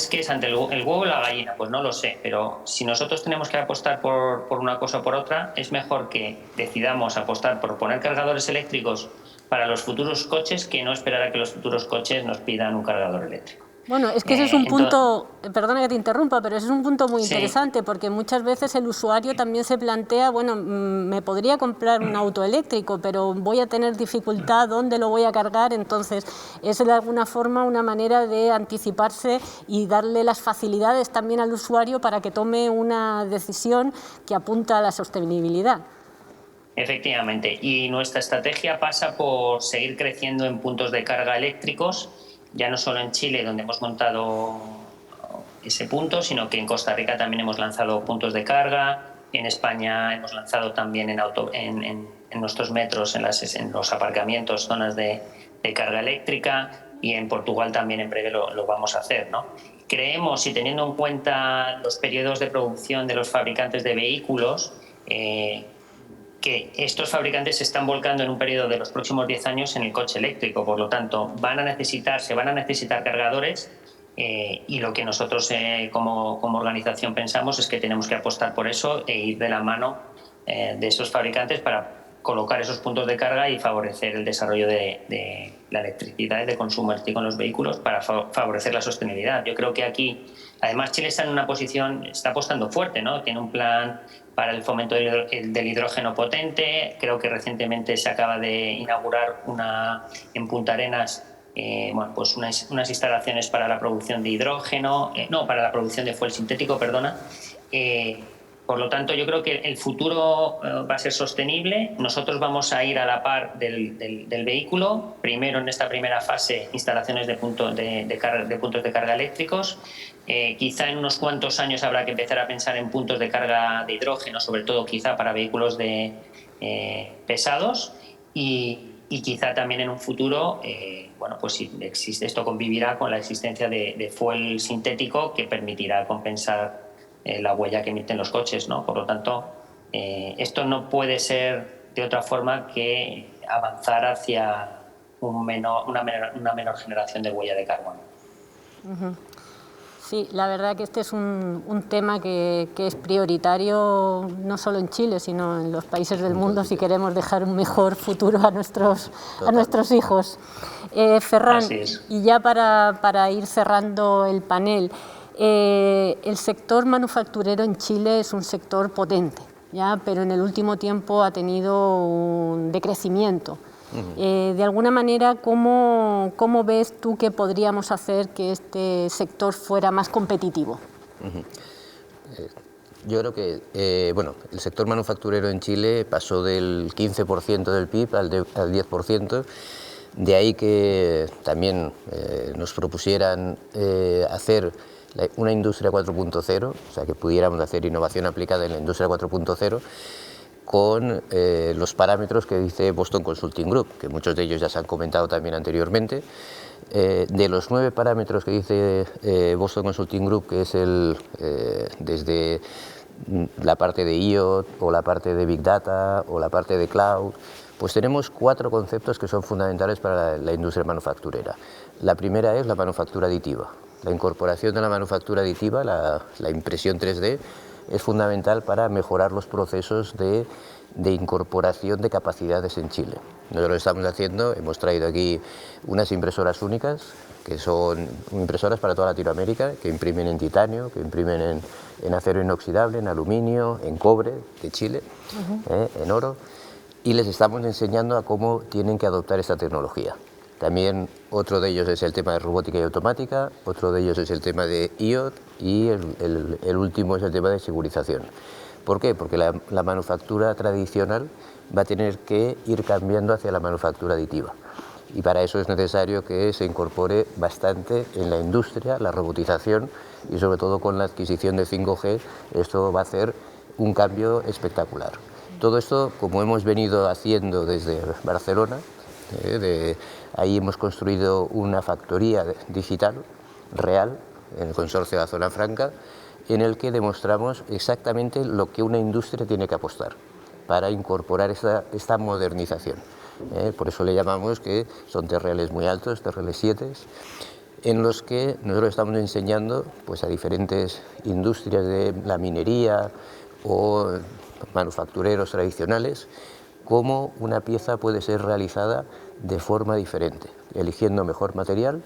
¿qué es ante el huevo o la gallina? Pues no lo sé, pero si nosotros tenemos que apostar por una cosa o por otra, es mejor que decidamos apostar por poner cargadores eléctricos para los futuros coches que no esperar a que los futuros coches nos pidan un cargador eléctrico. Bueno, es que ese es un punto, perdona que te interrumpa, pero ese es un punto muy interesante, porque muchas veces el usuario también se plantea, bueno, me podría comprar un auto eléctrico, pero voy a tener dificultad, ¿dónde lo voy a cargar? Entonces, es de alguna forma una manera de anticiparse y darle las facilidades también al usuario para que tome una decisión que apunta a la sostenibilidad. Efectivamente, y nuestra estrategia pasa por seguir creciendo en puntos de carga eléctricos, ya no solo en Chile, donde hemos montado ese punto, sino que en Costa Rica también hemos lanzado puntos de carga, en España hemos lanzado también en nuestros metros, en los aparcamientos, zonas de carga eléctrica, y en Portugal también en breve lo vamos a hacer, ¿no? Creemos, y teniendo en cuenta los periodos de producción de los fabricantes de vehículos, que estos fabricantes se están volcando en un periodo de los próximos 10 años en el coche eléctrico, por lo tanto se van a necesitar cargadores, y lo que nosotros como organización pensamos es que tenemos que apostar por eso e ir de la mano de esos fabricantes para colocar esos puntos de carga y favorecer el desarrollo de la electricidad y de consumo eléctrico en los vehículos para favorecer la sostenibilidad. Yo creo que aquí, además, Chile está en una posición, está apostando fuerte, ¿no? Tiene un plan para el fomento del hidrógeno potente. Creo que recientemente se acaba de inaugurar en Punta Arenas pues unas instalaciones para la producción de hidrógeno, para la producción de fuel sintético, perdona. Por lo tanto, yo creo que el futuro va a ser sostenible. Nosotros vamos a ir a la par del vehículo. Primero, en esta primera fase, instalaciones de puntos de carga eléctricos. Quizá en unos cuantos años habrá que empezar a pensar en puntos de carga de hidrógeno, sobre todo quizá para vehículos pesados, y quizá también en un futuro, pues si existe, esto convivirá con la existencia de fuel sintético que permitirá compensar la huella que emiten los coches, ¿no? Por lo tanto, esto no puede ser de otra forma que avanzar hacia una menor generación de huella de carbono. Sí, la verdad que este es un tema que es prioritario no solo en Chile, sino en los países del mundo si queremos dejar un mejor futuro a nuestros hijos. Ferran, y ya para ir cerrando el panel, el sector manufacturero en Chile es un sector potente, ¿ya? Pero en el último tiempo ha tenido un decrecimiento. De alguna manera, ¿cómo ves tú que podríamos hacer que este sector fuera más competitivo? Yo creo que el sector manufacturero en Chile pasó del 15% del PIB al 10%, de ahí que también nos propusieran hacer una industria 4.0, o sea, que pudiéramos hacer innovación aplicada en la industria 4.0, con los parámetros que dice Boston Consulting Group, que muchos de ellos ya se han comentado también anteriormente. De los 9 parámetros que dice Boston Consulting Group, que es desde la parte de IoT o la parte de Big Data o la parte de Cloud Pues tenemos 4 conceptos que son fundamentales para la industria manufacturera. La primera es la manufactura aditiva. La incorporación de la manufactura aditiva, la impresión 3D, es fundamental para mejorar los procesos de incorporación de capacidades en Chile. Nosotros lo estamos haciendo, hemos traído aquí unas impresoras únicas, que son impresoras para toda Latinoamérica, que imprimen en titanio, que imprimen en acero inoxidable, en aluminio, en cobre de Chile, en oro, y les estamos enseñando a cómo tienen que adoptar esta tecnología. También otro de ellos es el tema de robótica y automática, otro de ellos es el tema de IoT y el último es el tema de segurización. ¿Por qué? Porque la manufactura tradicional va a tener que ir cambiando hacia la manufactura aditiva. Y para eso es necesario que se incorpore bastante en la industria, la robotización y sobre todo con la adquisición de 5G, esto va a hacer un cambio espectacular. Todo esto, como hemos venido haciendo desde Barcelona, ahí hemos construido una factoría digital real en el consorcio de la Zona Franca, en el que demostramos exactamente lo que una industria tiene que apostar para incorporar esta modernización. Por eso le llamamos que son TRLs muy altos, TRL7, en los que nosotros estamos enseñando pues, a diferentes industrias de la minería o manufactureros tradicionales cómo una pieza puede ser realizada de forma diferente, eligiendo mejor material,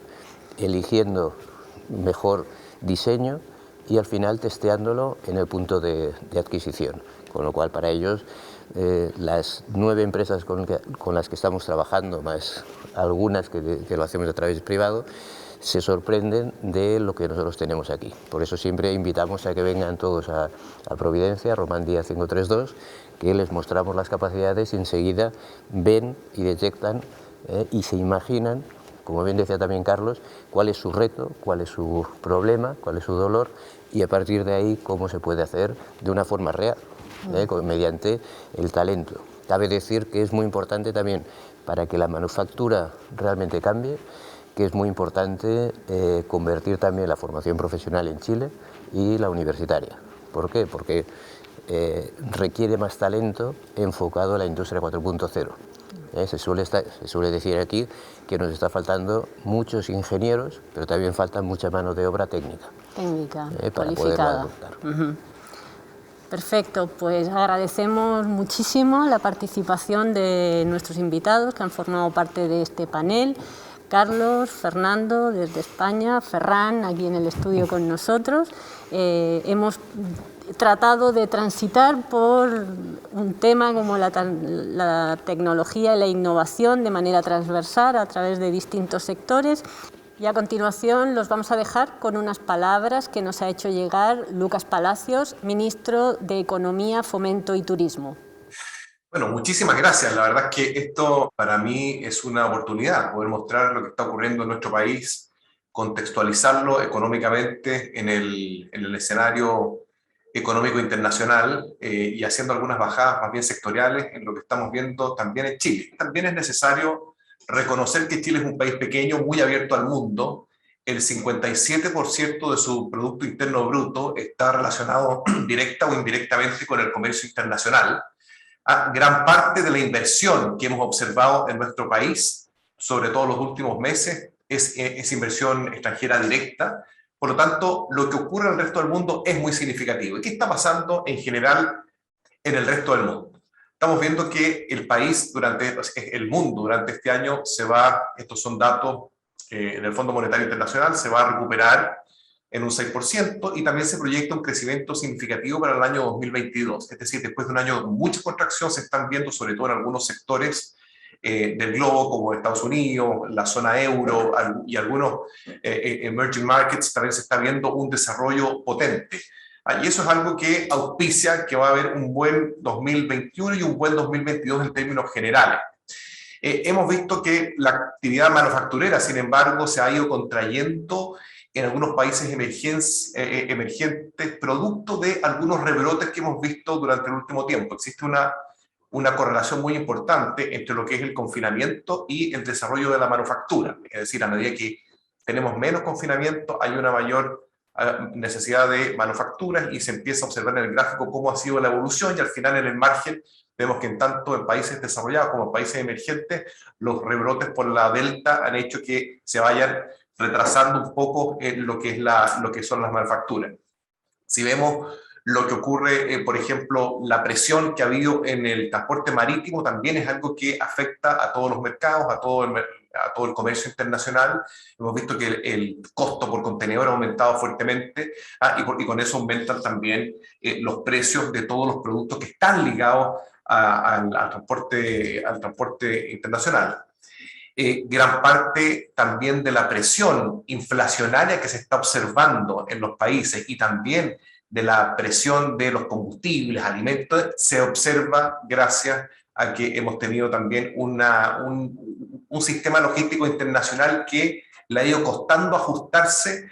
eligiendo mejor diseño y al final testeándolo en el punto de adquisición. Con lo cual para ellos las 9 empresas con las que estamos trabajando, más algunas que lo hacemos a través privado, se sorprenden de lo que nosotros tenemos aquí. Por eso siempre invitamos a que vengan todos a Providencia, Román Díaz 532, que les mostramos las capacidades y enseguida ven y detectan y se imaginan, como bien decía también Carlos, cuál es su reto, cuál es su problema, cuál es su dolor y a partir de ahí cómo se puede hacer de una forma real, mediante el talento. Cabe decir que es muy importante también para que la manufactura realmente cambie, que es muy importante convertir también la formación profesional en Chile y la universitaria. ¿Por qué? Porque requiere más talento enfocado a la industria 4.0. Se suele decir aquí que nos está faltando muchos ingenieros, pero también falta mucha mano de obra técnica. Para poderlo adoptar. Perfecto, pues agradecemos muchísimo la participación de nuestros invitados que han formado parte de este panel. Carlos, Fernando desde España, Ferran aquí en el estudio con nosotros. Hemos tratado de transitar por un tema como la tecnología y la innovación de manera transversal a través de distintos sectores. Y a continuación los vamos a dejar con unas palabras que nos ha hecho llegar Lucas Palacios, ministro de Economía, Fomento y Turismo. Bueno, muchísimas gracias. La verdad es que esto para mí es una oportunidad, poder mostrar lo que está ocurriendo en nuestro país, contextualizarlo económicamente en el escenario económico internacional y haciendo algunas bajadas más bien sectoriales en lo que estamos viendo también en Chile. También es necesario reconocer que Chile es un país pequeño, muy abierto al mundo. El 57% de su Producto Interno Bruto está relacionado directa o indirectamente con el comercio internacional. Gran parte de la inversión que hemos observado en nuestro país, sobre todo los últimos meses, es inversión extranjera directa. Por lo tanto, lo que ocurre en el resto del mundo es muy significativo. ¿Y qué está pasando en general en el resto del mundo? Estamos viendo que el mundo durante este año estos son datos del Fondo Monetario Internacional, se va a recuperar en un 6% y también se proyecta un crecimiento significativo para el año 2022. Es decir, después de un año de mucha contracción se están viendo, sobre todo en algunos sectores del globo, como Estados Unidos, la zona euro y algunos emerging markets, también se está viendo un desarrollo potente. Y eso es algo que auspicia que va a haber un buen 2021 y un buen 2022 en términos generales. Hemos visto que la actividad manufacturera, sin embargo, se ha ido contrayendo en algunos países emergentes, producto de algunos rebrotes que hemos visto durante el último tiempo. Existe una correlación muy importante entre lo que es el confinamiento y el desarrollo de la manufactura. Es decir, a medida que tenemos menos confinamiento, hay una mayor necesidad de manufacturas y se empieza a observar en el gráfico cómo ha sido la evolución y al final en el margen vemos que tanto en países desarrollados como en países emergentes, los rebrotes por la Delta han hecho que se vayan retrasando un poco lo que son las manufacturas. Si vemos lo que ocurre, por ejemplo, la presión que ha habido en el transporte marítimo también es algo que afecta a todos los mercados, a todo el comercio internacional. Hemos visto que el costo por contenedor ha aumentado fuertemente y con eso aumentan también los precios de todos los productos que están ligados al transporte internacional. Gran parte también de la presión inflacionaria que se está observando en los países y también de la presión de los combustibles, alimentos, se observa gracias a que hemos tenido también un sistema logístico internacional que le ha ido costando ajustarse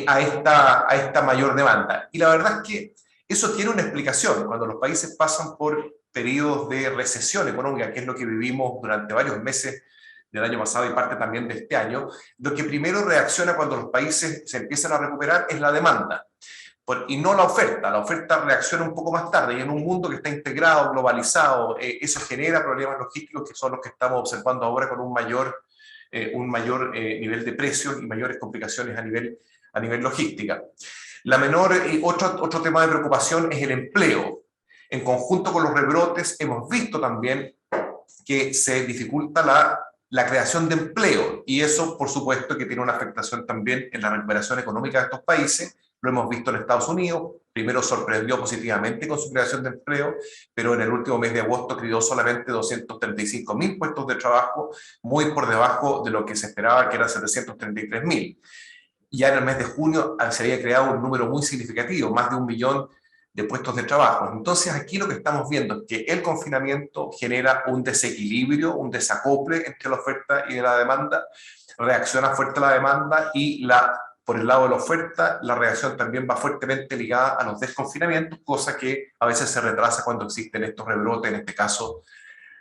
a esta mayor demanda. Y la verdad es que eso tiene una explicación. Cuando los países pasan por periodos de recesión económica, que es lo que vivimos durante varios meses del año pasado y parte también de este año, lo que primero reacciona cuando los países se empiezan a recuperar es la demanda. Y no la oferta reacciona un poco más tarde, y en un mundo que está integrado, globalizado, eso genera problemas logísticos que son los que estamos observando ahora con un mayor nivel de precios y mayores complicaciones a nivel logística. Otro tema de preocupación es el empleo. En conjunto con los rebrotes hemos visto también que se dificulta la creación de empleo, y eso por supuesto que tiene una afectación también en la recuperación económica de estos países. Lo hemos visto en Estados Unidos, primero sorprendió positivamente con su creación de empleo, pero en el último mes de agosto creó solamente 235.000 puestos de trabajo, muy por debajo de lo que se esperaba, que eran 733.000. Ya en el mes de junio se había creado un número muy significativo, más de 1 millón de puestos de trabajo. Entonces aquí lo que estamos viendo es que el confinamiento genera un desequilibrio, un desacople entre la oferta y la demanda, reacciona fuerte la demanda y por el lado de la oferta, la reacción también va fuertemente ligada a los desconfinamientos, cosa que a veces se retrasa cuando existen estos rebrotes, en este caso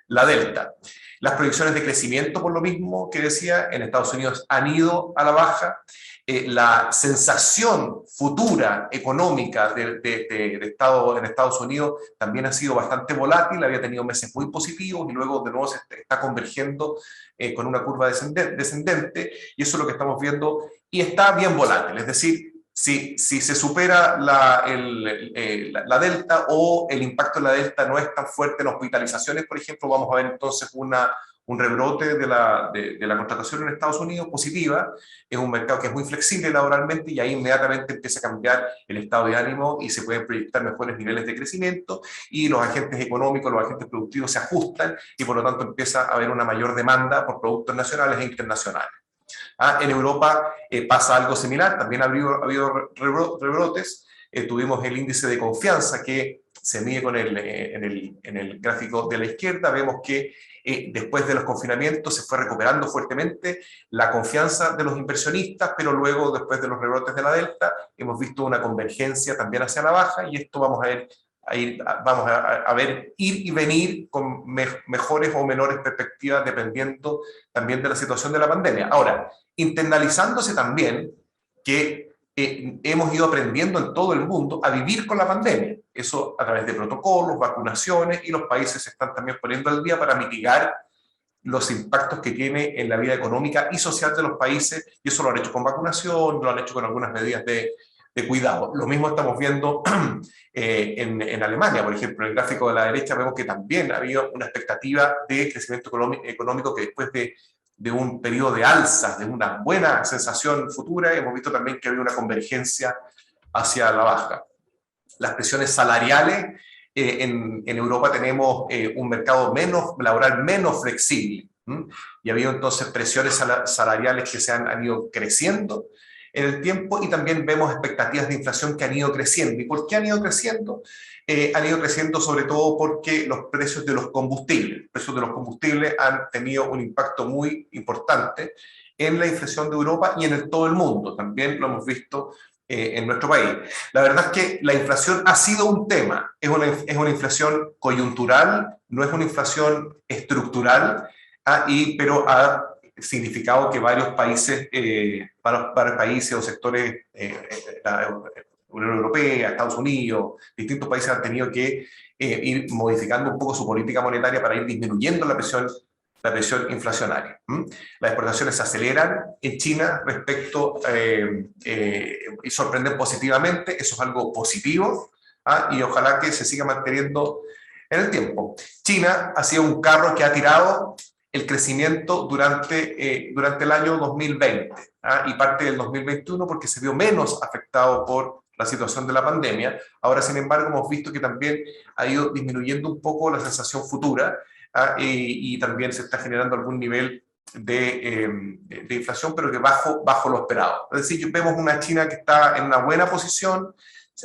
la Delta. Las proyecciones de crecimiento, por lo mismo que decía, en Estados Unidos han ido a la baja. La sensación futura económica en Estados Unidos también ha sido bastante volátil, había tenido meses muy positivos y luego de nuevo se está convergiendo con una curva descendente, y eso es lo que estamos viendo, y está bien volátil, es decir, si se supera la Delta o el impacto de la Delta no es tan fuerte en hospitalizaciones, por ejemplo, vamos a ver entonces un rebrote de la contratación en Estados Unidos positiva. Es un mercado que es muy flexible laboralmente y ahí inmediatamente empieza a cambiar el estado de ánimo y se pueden proyectar mejores niveles de crecimiento y los agentes económicos, los agentes productivos se ajustan y por lo tanto empieza a haber una mayor demanda por productos nacionales e internacionales. En Europa pasa algo similar, también ha habido rebrotes. Tuvimos el índice de confianza que se mide en el gráfico de la izquierda. Vemos que después de los confinamientos se fue recuperando fuertemente la confianza de los inversionistas, pero luego, después de los rebrotes de la Delta, hemos visto una convergencia también hacia la baja, y esto vamos a ver ir y venir con mejores o menores perspectivas dependiendo también de la situación de la pandemia. Ahora, internalizándose también que hemos ido aprendiendo en todo el mundo a vivir con la pandemia. Eso a través de protocolos, vacunaciones, y los países se están también poniendo al día para mitigar los impactos que tiene en la vida económica y social de los países, y eso lo han hecho con vacunación, lo han hecho con algunas medidas de cuidado. Lo mismo estamos viendo en Alemania, por ejemplo. En el gráfico de la derecha vemos que también ha habido una expectativa de crecimiento económico que después de un periodo de alzas, de una buena sensación futura, hemos visto también que ha habido una convergencia hacia la baja. Las presiones salariales, en Europa tenemos un mercado laboral menos flexible, y ha habido entonces presiones salariales que han ido creciendo en el tiempo, y también vemos expectativas de inflación que han ido creciendo. ¿Y por qué han ido creciendo? Han ido creciendo sobre todo porque los precios de los combustibles han tenido un impacto muy importante en la inflación de Europa y en todo el mundo. También lo hemos visto en nuestro país. La verdad es que la inflación ha sido un tema, es una inflación coyuntural, no es una inflación estructural, pero ha significado que varios países, países o sectores, la Unión Europea, Estados Unidos, distintos países han tenido que ir modificando un poco su política monetaria para ir disminuyendo la presión inflacionaria. Las exportaciones se aceleran en China respecto y sorprenden positivamente, eso es algo positivo, y ojalá que se siga manteniendo en el tiempo. China ha sido un carro que ha tirado el crecimiento durante el año 2020 y parte del 2021 porque se vio menos afectado por la situación de la pandemia. Ahora, sin embargo, hemos visto que también ha ido disminuyendo un poco la sensación futura y también se está generando algún nivel de inflación, pero que bajo lo esperado. Es decir, vemos una China que está en una buena posición,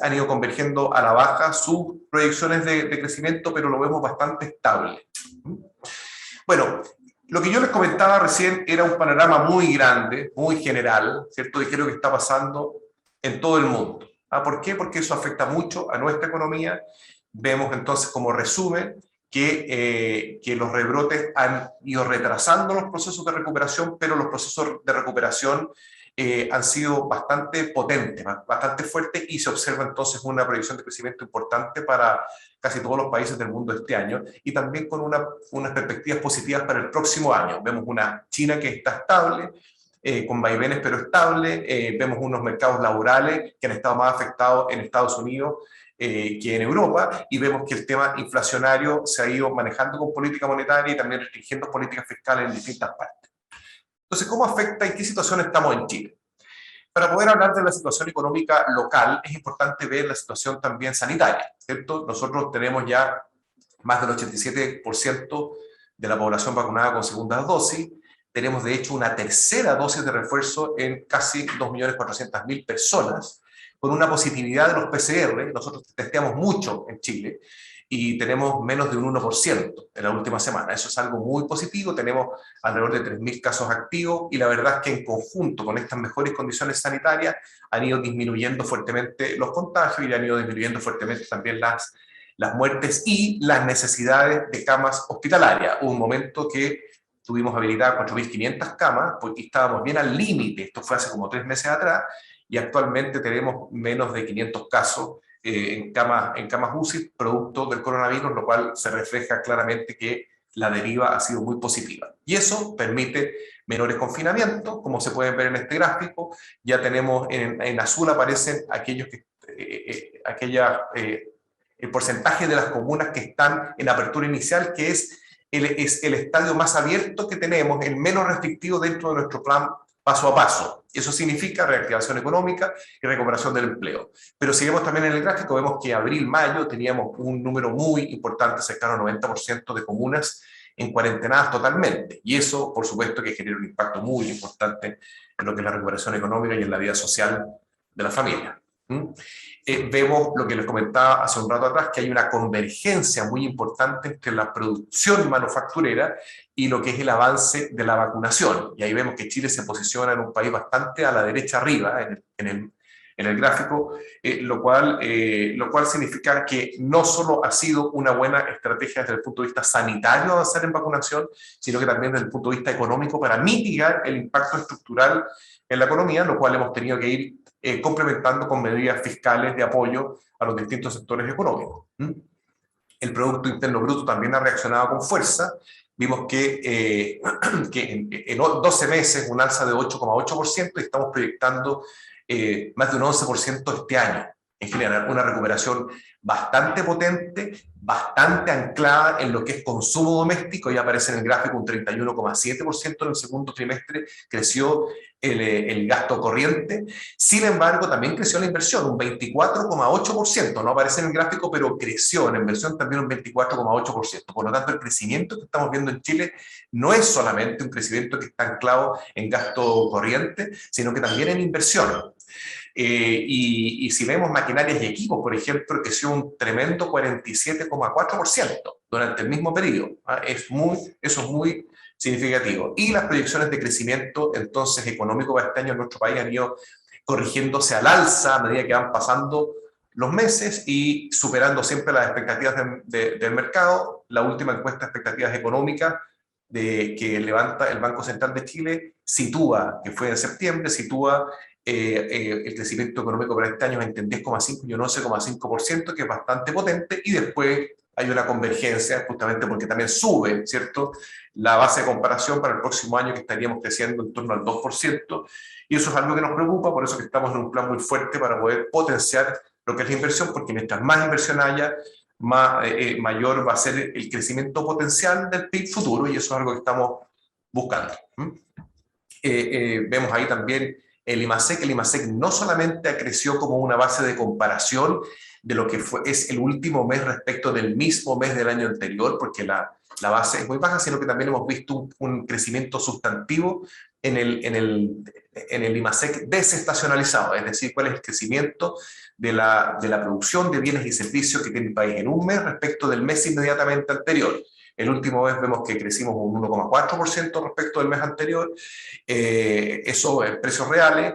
han ido convergiendo a la baja sus proyecciones de crecimiento, pero lo vemos bastante estable. Bueno, lo que yo les comentaba recién era un panorama muy grande, muy general, ¿cierto? De qué es lo que está pasando en todo el mundo. ¿Por qué? Porque eso afecta mucho a nuestra economía. Vemos entonces como resumen que los rebrotes han ido retrasando los procesos de recuperación, pero los procesos de recuperación han sido bastante potentes, bastante fuertes, y se observa entonces una proyección de crecimiento importante para casi todos los países del mundo este año, y también con unas perspectivas positivas para el próximo año. Vemos una China que está estable, con vaivenes pero estable, vemos unos mercados laborales que han estado más afectados en Estados Unidos que en Europa, y vemos que el tema inflacionario se ha ido manejando con política monetaria y también restringiendo políticas fiscales en distintas partes. Entonces, ¿cómo afecta y qué situación estamos en Chile? Para poder hablar de la situación económica local, es importante ver la situación también sanitaria, ¿cierto? Nosotros tenemos ya más del 87% de la población vacunada con segunda dosis. Tenemos, de hecho, una tercera dosis de refuerzo en casi 2.400.000 personas, con una positividad de los PCR. Nosotros testeamos mucho en Chile y tenemos menos de un 1% en la última semana. Eso es algo muy positivo. Tenemos alrededor de 3.000 casos activos, y la verdad es que en conjunto con estas mejores condiciones sanitarias han ido disminuyendo fuertemente los contagios y han ido disminuyendo fuertemente también las muertes y las necesidades de camas hospitalarias. Hubo un momento que tuvimos habilitadas 4.500 camas porque estábamos bien al límite. Esto fue hace como 3 meses atrás, y actualmente tenemos menos de 500 casos en camas UCI, producto del coronavirus, lo cual se refleja claramente que la deriva ha sido muy positiva. Y eso permite menores confinamientos, como se puede ver en este gráfico. Ya tenemos en azul aparecen el porcentaje de las comunas que están en apertura inicial, que es el estadio más abierto que tenemos, el menos restrictivo dentro de nuestro plan paso a paso. Eso significa reactivación económica y recuperación del empleo. Pero si vemos también en el gráfico, vemos que abril-mayo teníamos un número muy importante, cercano al 90% de comunas en cuarentenadas totalmente. Y eso, por supuesto, que genera un impacto muy importante en lo que es la recuperación económica y en la vida social de la familia. Vemos lo que les comentaba hace un rato atrás, que hay una convergencia muy importante entre la producción manufacturera y lo que es el avance de la vacunación. Y ahí vemos que Chile se posiciona en un país bastante a la derecha arriba en el gráfico, lo cual significa que no solo ha sido una buena estrategia desde el punto de vista sanitario avanzar en vacunación, sino que también desde el punto de vista económico para mitigar el impacto estructural en la economía, lo cual hemos tenido que ir complementando con medidas fiscales de apoyo a los distintos sectores económicos. El Producto Interno Bruto también ha reaccionado con fuerza. Vimos que en 12 meses un alza de 8,8%, y estamos proyectando más de un 11% este año. En general, una recuperación bastante potente, bastante anclada en lo que es consumo doméstico. Ya aparece en el gráfico un 31,7% en el segundo trimestre, creció el gasto corriente. Sin embargo, también creció la inversión, un 24,8%. No aparece en el gráfico, pero creció en inversión también un 24,8%. Por lo tanto, el crecimiento que estamos viendo en Chile no es solamente un crecimiento que está anclado en gasto corriente, sino que también en inversión. Y si vemos maquinarias y equipos, por ejemplo, creció un tremendo 47,4% durante el mismo periodo. Eso es muy significativo. Y las proyecciones de crecimiento, entonces, económico para este año en nuestro país han ido corrigiéndose al alza a medida que van pasando los meses y superando siempre las expectativas del mercado. La última encuesta de expectativas económicas que levanta el Banco Central de Chile sitúa, que fue en septiembre, sitúa el crecimiento económico para este año entre 10,5 y un 11,5%, que es bastante potente, y después hay una convergencia, justamente porque también sube, ¿cierto?, la base de comparación para el próximo año, que estaríamos creciendo en torno al 2%, y eso es algo que nos preocupa, por eso que estamos en un plan muy fuerte para poder potenciar lo que es la inversión, porque mientras más inversión haya, mayor va a ser el crecimiento potencial del PIB futuro, y eso es algo que estamos buscando. Vemos ahí también el IMASEC no solamente creció como una base de comparación de lo que es el último mes respecto del mismo mes del año anterior, porque la base es muy baja, sino que también hemos visto un crecimiento sustantivo en el IMASEC desestacionalizado, es decir, cuál es el crecimiento de la producción de bienes y servicios que tiene el país en un mes respecto del mes inmediatamente anterior. El último mes vemos que crecimos un 1,4% respecto del mes anterior, eso en precios reales,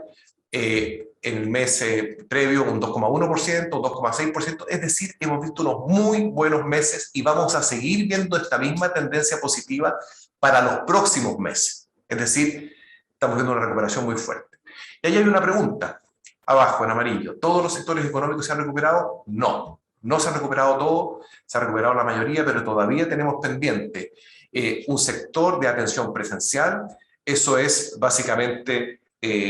en el mes previo un 2,1%, 2,6%, es decir, hemos visto unos muy buenos meses y vamos a seguir viendo esta misma tendencia positiva para los próximos meses. Es decir, estamos viendo una recuperación muy fuerte. Y ahí hay una pregunta, abajo en amarillo, ¿todos los sectores económicos se han recuperado? No. No se ha recuperado todo, se ha recuperado la mayoría, pero todavía tenemos pendiente un sector de atención presencial, eso es básicamente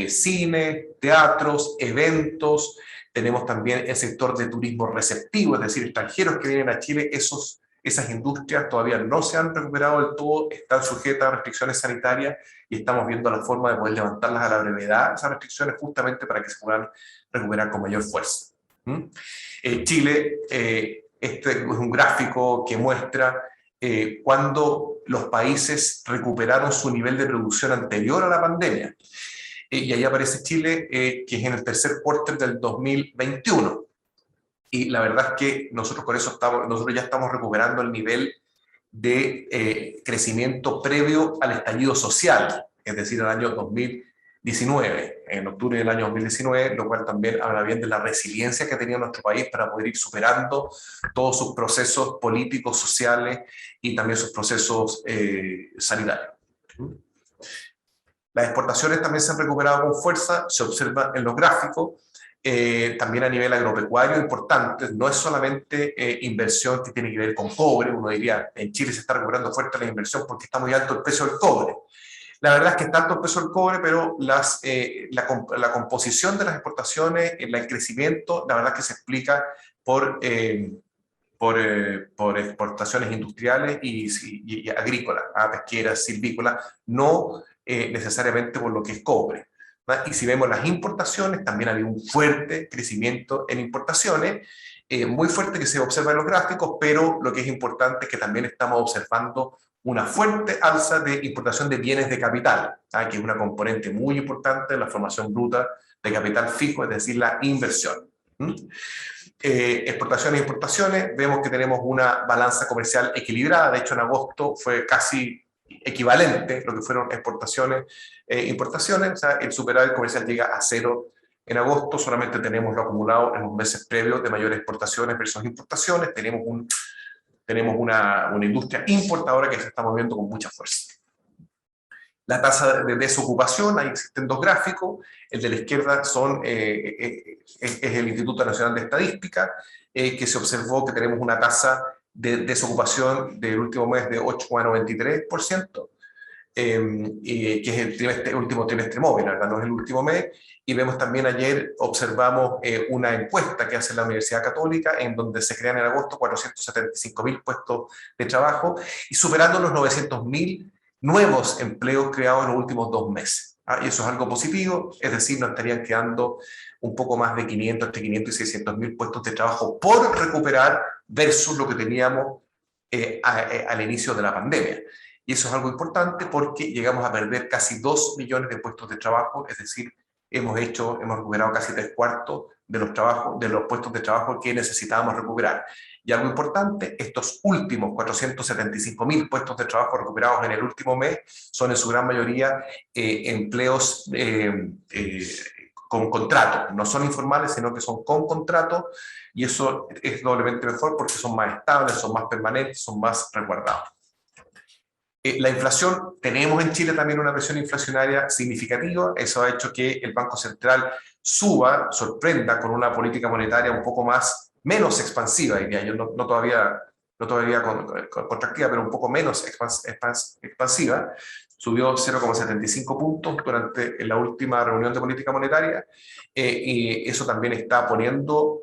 cine, teatros, eventos, tenemos también el sector de turismo receptivo, es decir, extranjeros que vienen a Chile, esas industrias todavía no se han recuperado del todo, están sujetas a restricciones sanitarias y estamos viendo la forma de poder levantarlas a la brevedad, esas restricciones, justamente para que se puedan recuperar con mayor fuerza. Chile, este es un gráfico que muestra cuando los países recuperaron su nivel de producción anterior a la pandemia. Y ahí aparece Chile, que es en el tercer quarter del 2021. Y la verdad es que nosotros con eso nosotros ya estamos recuperando el nivel de crecimiento previo al estallido social, es decir, el año 2019, en octubre del año 2019, lo cual también habla bien de la resiliencia que tenía nuestro país para poder ir superando todos sus procesos políticos, sociales y también sus procesos sanitarios. Las exportaciones también se han recuperado con fuerza, se observa en los gráficos, también a nivel agropecuario importante, no es solamente inversión que tiene que ver con cobre, uno diría, en Chile se está recuperando fuerte la inversión porque está muy alto el precio del cobre. La verdad es que está alto el precio del cobre, pero la composición de las exportaciones, el crecimiento, la verdad es que se explica por exportaciones industriales y agrícolas, pesqueras, silvícolas, no necesariamente por lo que es cobre. Y si vemos las importaciones, también ha habido un fuerte crecimiento en importaciones, muy fuerte que se observa en los gráficos, pero lo que es importante es que también estamos observando una fuerte alza de importación de bienes de capital, que es una componente muy importante de la formación bruta de capital fijo, es decir, la inversión. Exportaciones e importaciones, vemos que tenemos una balanza comercial equilibrada, de hecho en agosto fue casi equivalente lo que fueron exportaciones e importaciones, o sea, el superávit comercial llega a cero en agosto, solamente tenemos lo acumulado en los meses previos de mayores exportaciones versus importaciones, tenemos una industria importadora que se está moviendo con mucha fuerza. La tasa de desocupación, ahí existen dos gráficos, el de la izquierda es el Instituto Nacional de Estadística, que se observó que tenemos una tasa de desocupación del último mes de 8,93%, que es el último trimestre móvil, ¿verdad? No es el último mes, y vemos también ayer, observamos una encuesta que hace la Universidad Católica, en donde se crean en agosto 475.000 puestos de trabajo, y superando los 900.000 nuevos empleos creados en los últimos 2 meses. Y eso es algo positivo, es decir, nos estarían quedando un poco más de 500, entre 500 y 600.000 puestos de trabajo por recuperar versus lo que teníamos al inicio de la pandemia. Y eso es algo importante porque llegamos a perder casi 2 millones de puestos de trabajo, es decir, hemos recuperado casi 3/4 de los puestos de trabajo que necesitábamos recuperar. Y algo importante, estos últimos 475.000 puestos de trabajo recuperados en el último mes son en su gran mayoría empleos con contrato, no son informales, sino que son con contrato, y eso es doblemente mejor porque son más estables, son más permanentes, son más resguardados. La inflación, tenemos en Chile también una presión inflacionaria significativa, eso ha hecho que el Banco Central sorprenda con una política monetaria un poco menos expansiva, diría yo, no todavía no todavía contractiva, pero un poco menos expansiva, subió 0,75 puntos durante la última reunión de política monetaria, y eso también está poniendo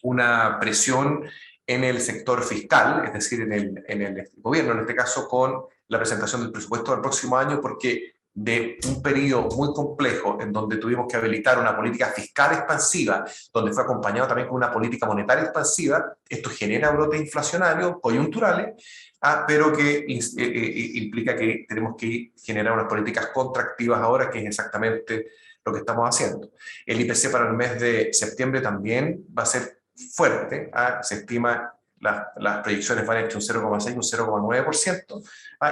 una presión en el sector fiscal, es decir, en el gobierno, en este caso con la presentación del presupuesto del próximo año, porque de un periodo muy complejo en donde tuvimos que habilitar una política fiscal expansiva, donde fue acompañado también con una política monetaria expansiva, esto genera brotes inflacionarios coyunturales, pero que implica que tenemos que generar unas políticas contractivas ahora, que es exactamente lo que estamos haciendo. El IPC para el mes de septiembre también va a ser fuerte, se estima, las proyecciones van entre un 0,6 y un 0,9%,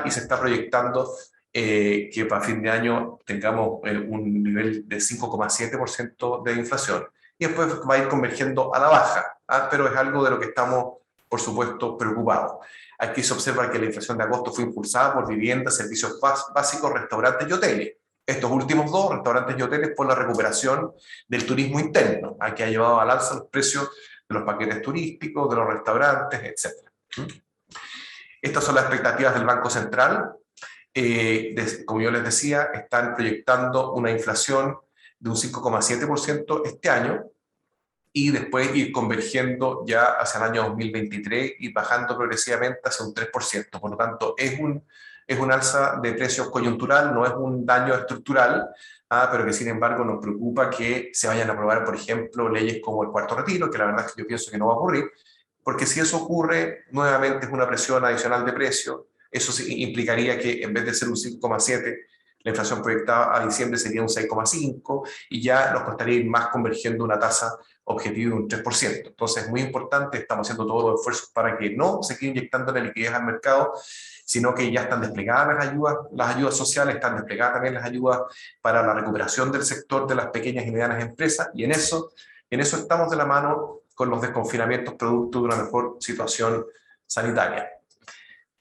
y se está proyectando que para fin de año tengamos un nivel de 5,7% de inflación, y después va a ir convergiendo a la baja, pero es algo de lo que estamos, por supuesto, preocupados. Aquí se observa que la inflación de agosto fue impulsada por viviendas, servicios básicos, restaurantes y hoteles. Estos últimos dos, restaurantes y hoteles, por la recuperación del turismo interno, que ha llevado al alza los precios de los paquetes turísticos, de los restaurantes, etc. Estas son las expectativas del Banco Central. Como yo les decía, están proyectando una inflación de un 5,7% este año, y después ir convergiendo ya hacia el año 2023 y bajando progresivamente hacia un 3%. Por lo tanto, es un alza de precios coyuntural, no es un daño estructural, pero que sin embargo nos preocupa que se vayan a aprobar, por ejemplo, leyes como el cuarto retiro, que la verdad es que yo pienso que no va a ocurrir, porque si eso ocurre, nuevamente es una presión adicional de precios. Eso implicaría que en vez de ser un 5,7, la inflación proyectada a diciembre sería un 6,5, y ya nos costaría ir más convergiendo una tasa objetivo de un 3%. Entonces es muy importante, estamos haciendo todos los esfuerzos para que no se quede inyectando la liquidez al mercado, sino que ya están desplegadas las ayudas sociales, están desplegadas también las ayudas para la recuperación del sector de las pequeñas y medianas empresas, y en eso estamos de la mano con los desconfinamientos producto de una mejor situación sanitaria.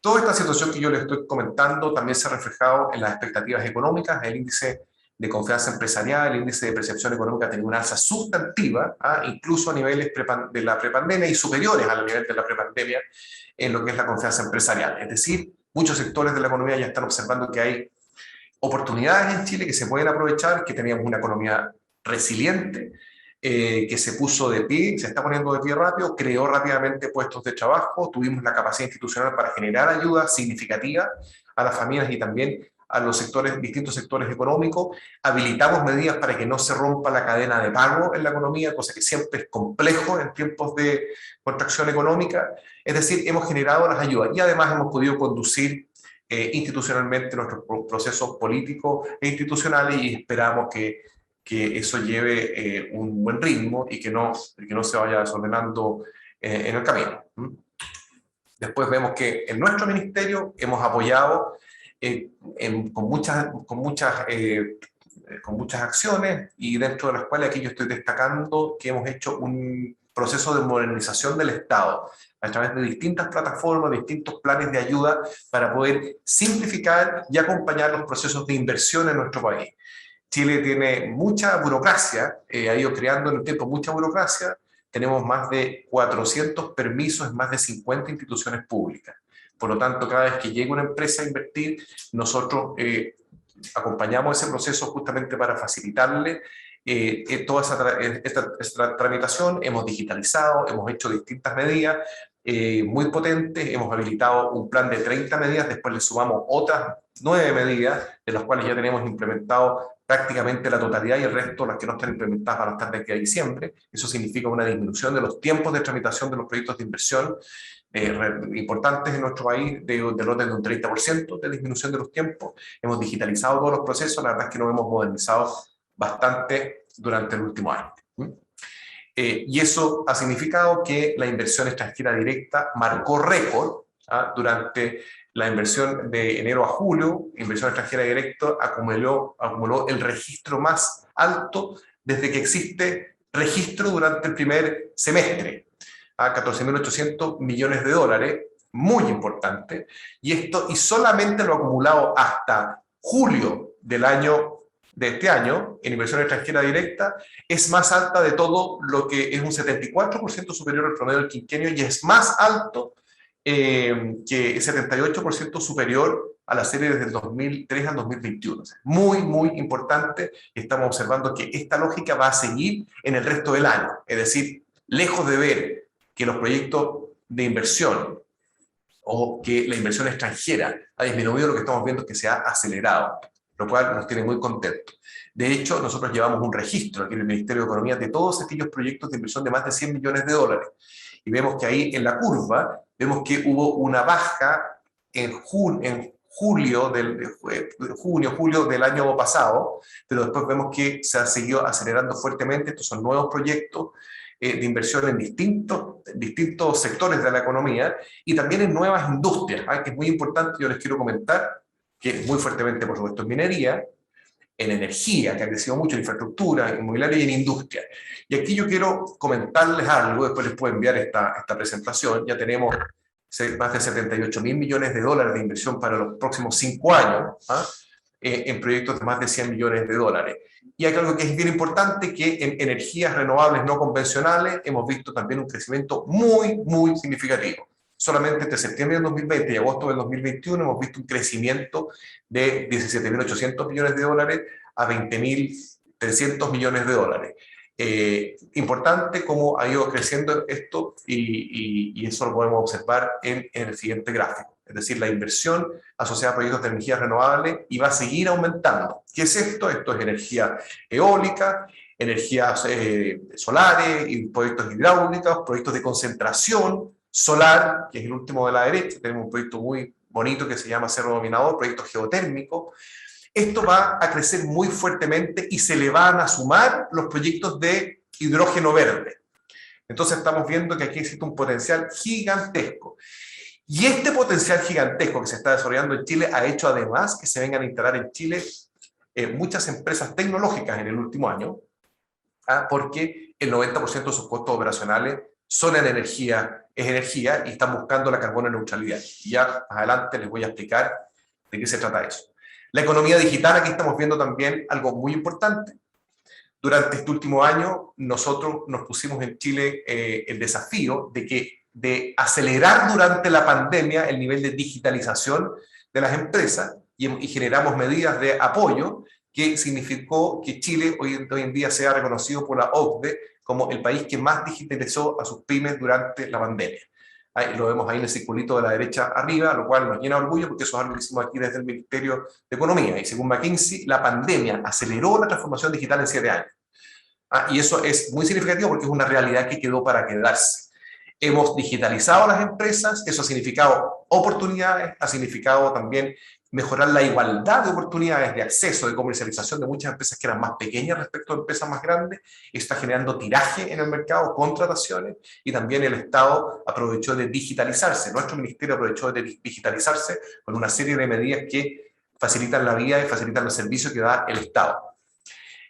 Toda esta situación que yo les estoy comentando también se ha reflejado en las expectativas económicas. El índice de confianza empresarial, el índice de percepción económica ha tenido una alza sustantiva, incluso a niveles de la prepandemia y superiores al nivel de la prepandemia en lo que es la confianza empresarial. Es decir, muchos sectores de la economía ya están observando que hay oportunidades en Chile que se pueden aprovechar, que teníamos una economía resiliente, que se puso de pie, se está poniendo de pie rápido, creó rápidamente puestos de trabajo, tuvimos la capacidad institucional para generar ayuda significativa a las familias y también a los distintos sectores económicos, habilitamos medidas para que no se rompa la cadena de pago en la economía, cosa que siempre es complejo en tiempos de contracción económica. Es decir, hemos generado las ayudas y además hemos podido conducir institucionalmente nuestros procesos políticos e institucionales, y esperamos que eso lleve un buen ritmo y que no se vaya desordenando en el camino. Después vemos que en nuestro ministerio hemos apoyado con muchas acciones, y dentro de las cuales aquí yo estoy destacando que hemos hecho un proceso de modernización del Estado a través de distintas plataformas, distintos planes de ayuda para poder simplificar y acompañar los procesos de inversión en nuestro país. Chile tiene mucha burocracia, ha ido creando en el tiempo mucha burocracia, tenemos más de 400 permisos en más de 50 instituciones públicas. Por lo tanto, cada vez que llega una empresa a invertir, nosotros acompañamos ese proceso justamente para facilitarle toda esta tramitación. Hemos digitalizado, hemos hecho distintas medidas muy potentes, hemos habilitado un plan de 30 medidas, después le sumamos otras 9 medidas, de las cuales ya tenemos implementado prácticamente la totalidad, y el resto, las que no están implementadas, van a estar de aquí a diciembre. Eso significa una disminución de los tiempos de tramitación de los proyectos de inversión importantes en nuestro país, del orden de un 30% de disminución de los tiempos. Hemos digitalizado todos los procesos, la verdad es que nos hemos modernizado bastante durante el último año. Y eso ha significado que la inversión extranjera directa marcó récord durante la inversión de enero a julio. Inversión extranjera directa acumuló el registro más alto desde que existe registro durante el primer semestre, a 14.800 millones de dólares, muy importante, y solamente lo acumulado hasta julio de este año, en inversión extranjera directa, es más alta de todo lo que es un 74% superior al promedio del quinquenio, y es más alto que es 78% superior a la serie desde el 2003 al 2021. Muy, muy importante. Estamos observando que esta lógica va a seguir en el resto del año. Es decir, lejos de ver que los proyectos de inversión o que la inversión extranjera ha disminuido, lo que estamos viendo es que se ha acelerado, lo cual nos tiene muy contentos. De hecho, nosotros llevamos un registro aquí en el Ministerio de Economía de todos aquellos proyectos de inversión de más de 100 millones de dólares. Y vemos que ahí en la curva, vemos que hubo una baja en julio del año pasado, pero después vemos que se ha seguido acelerando fuertemente. Estos son nuevos proyectos de inversión en distintos sectores de la economía y también en nuevas industrias, que es muy importante. Yo les quiero comentar que muy fuertemente, por supuesto, en minería, en energía, que ha crecido mucho, en infraestructura, en inmobiliaria y en industria. Y aquí yo quiero comentarles algo, después les puedo enviar esta presentación. Ya tenemos más de 78.000 millones de dólares de inversión para los próximos 5 años, en proyectos de más de 100 millones de dólares. Y hay algo que es bien importante, que en energías renovables no convencionales hemos visto también un crecimiento muy, muy significativo. Solamente entre septiembre del 2020 y agosto del 2021 hemos visto un crecimiento de 17.800 millones de dólares a 20.300 millones de dólares. Importante cómo ha ido creciendo esto y eso lo podemos observar en el siguiente gráfico. Es decir, la inversión asociada a proyectos de energías renovables y va a seguir aumentando. ¿Qué es esto? Esto es energía eólica, energías solares, y proyectos hidráulicos, proyectos de concentración solar, que es el último de la derecha. Tenemos un proyecto muy bonito que se llama Cerro Dominador, proyecto geotérmico. Esto va a crecer muy fuertemente y se le van a sumar los proyectos de hidrógeno verde. Entonces estamos viendo que aquí existe un potencial gigantesco. Y este potencial gigantesco que se está desarrollando en Chile ha hecho además que se vengan a instalar en Chile muchas empresas tecnológicas en el último año, porque el 90% de sus costos operacionales son en energía, y están buscando la carbono neutralidad. Y ya más adelante les voy a explicar de qué se trata eso. La economía digital, aquí estamos viendo también algo muy importante. Durante este último año, nosotros nos pusimos en Chile el desafío de acelerar durante la pandemia el nivel de digitalización de las empresas y generamos medidas de apoyo que significó que Chile hoy en día sea reconocido por la OCDE como el país que más digitalizó a sus pymes durante la pandemia. Lo vemos ahí en el circulito de la derecha arriba, lo cual nos llena de orgullo porque eso es algo que hicimos aquí desde el Ministerio de Economía. Y según McKinsey, la pandemia aceleró la transformación digital en 7 años. Y eso es muy significativo porque es una realidad que quedó para quedarse. Hemos digitalizado las empresas, eso ha significado oportunidades, ha significado también mejorar la igualdad de oportunidades de acceso, de comercialización de muchas empresas que eran más pequeñas respecto a empresas más grandes. Está generando tiraje en el mercado, contrataciones, y también el Estado aprovechó de digitalizarse. Nuestro ministerio aprovechó de digitalizarse con una serie de medidas que facilitan la vida y facilitan los servicios que da el Estado.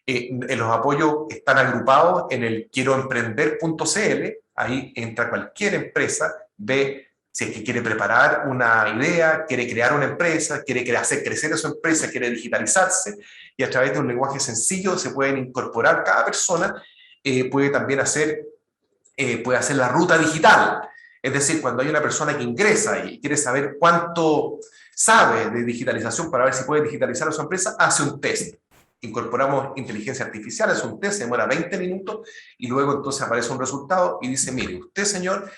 Los apoyos están agrupados en el quieroemprender.cl. Ahí entra cualquier empresa, ve si es que quiere preparar una idea, quiere crear una empresa, quiere hacer crecer a su empresa, quiere digitalizarse, y a través de un lenguaje sencillo se pueden incorporar cada persona, puede también hacer la ruta digital. Es decir, cuando hay una persona que ingresa y quiere saber cuánto sabe de digitalización para ver si puede digitalizar a su empresa, hace un test. Incorporamos inteligencia artificial, es un test, se demora 20 minutos y luego entonces aparece un resultado y dice, mire, usted señor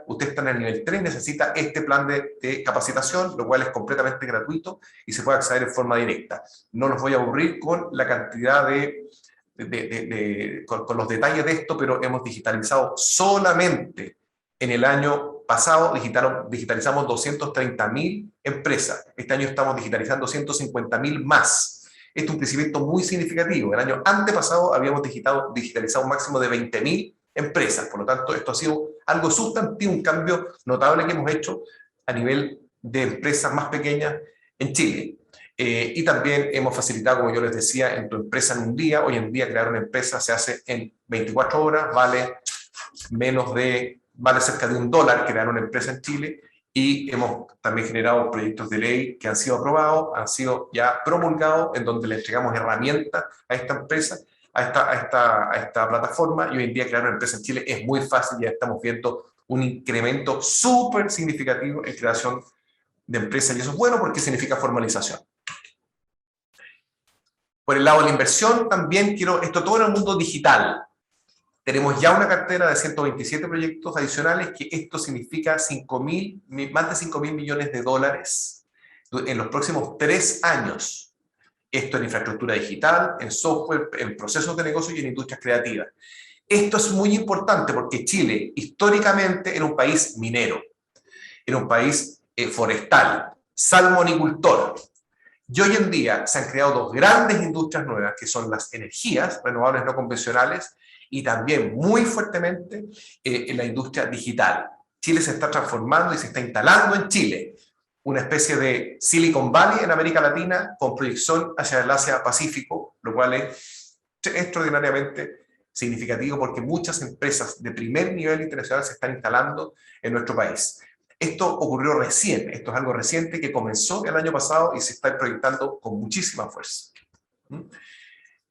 usted está en el nivel 3, necesita este plan de capacitación, lo cual es completamente gratuito y se puede acceder en forma directa. No los voy a aburrir con la cantidad con los detalles de esto, pero hemos digitalizado solamente en el año pasado, digitalizamos 230.000 empresas. Este año estamos digitalizando 150.000 más. Este es un crecimiento muy significativo. El año antepasado habíamos digitalizado un máximo de 20.000 empresas. Por lo tanto, esto ha sido algo sustantivo, un cambio notable que hemos hecho a nivel de empresas más pequeñas en Chile. Y también hemos facilitado, como yo les decía, en tu empresa en un día. Hoy en día crear una empresa se hace en 24 horas, vale cerca de $1 crear una empresa en Chile. Y hemos también generado proyectos de ley que han sido aprobados, han sido ya promulgados, en donde le entregamos herramientas a esta empresa, a esta plataforma, y hoy en día crear una empresa en Chile es muy fácil. Ya estamos viendo un incremento súper significativo en creación de empresas, y eso es bueno porque significa formalización. Por el lado de la inversión, también esto todo en el mundo digital. Tenemos ya una cartera de 127 proyectos adicionales, que esto significa más de 5.000 millones de dólares en los próximos 3 años. Esto en infraestructura digital, en software, en procesos de negocio y en industrias creativas. Esto es muy importante porque Chile históricamente era un país minero, era un país forestal, salmonicultor. Y hoy en día se han creado 2 grandes industrias nuevas, que son las energías renovables no convencionales y también muy fuertemente en la industria digital. Chile se está transformando y se está instalando en Chile una especie de Silicon Valley en América Latina con proyección hacia el Asia-Pacífico, lo cual es extraordinariamente significativo porque muchas empresas de primer nivel internacional se están instalando en nuestro país. Esto ocurrió recién, esto es algo reciente que comenzó el año pasado y se está proyectando con muchísima fuerza.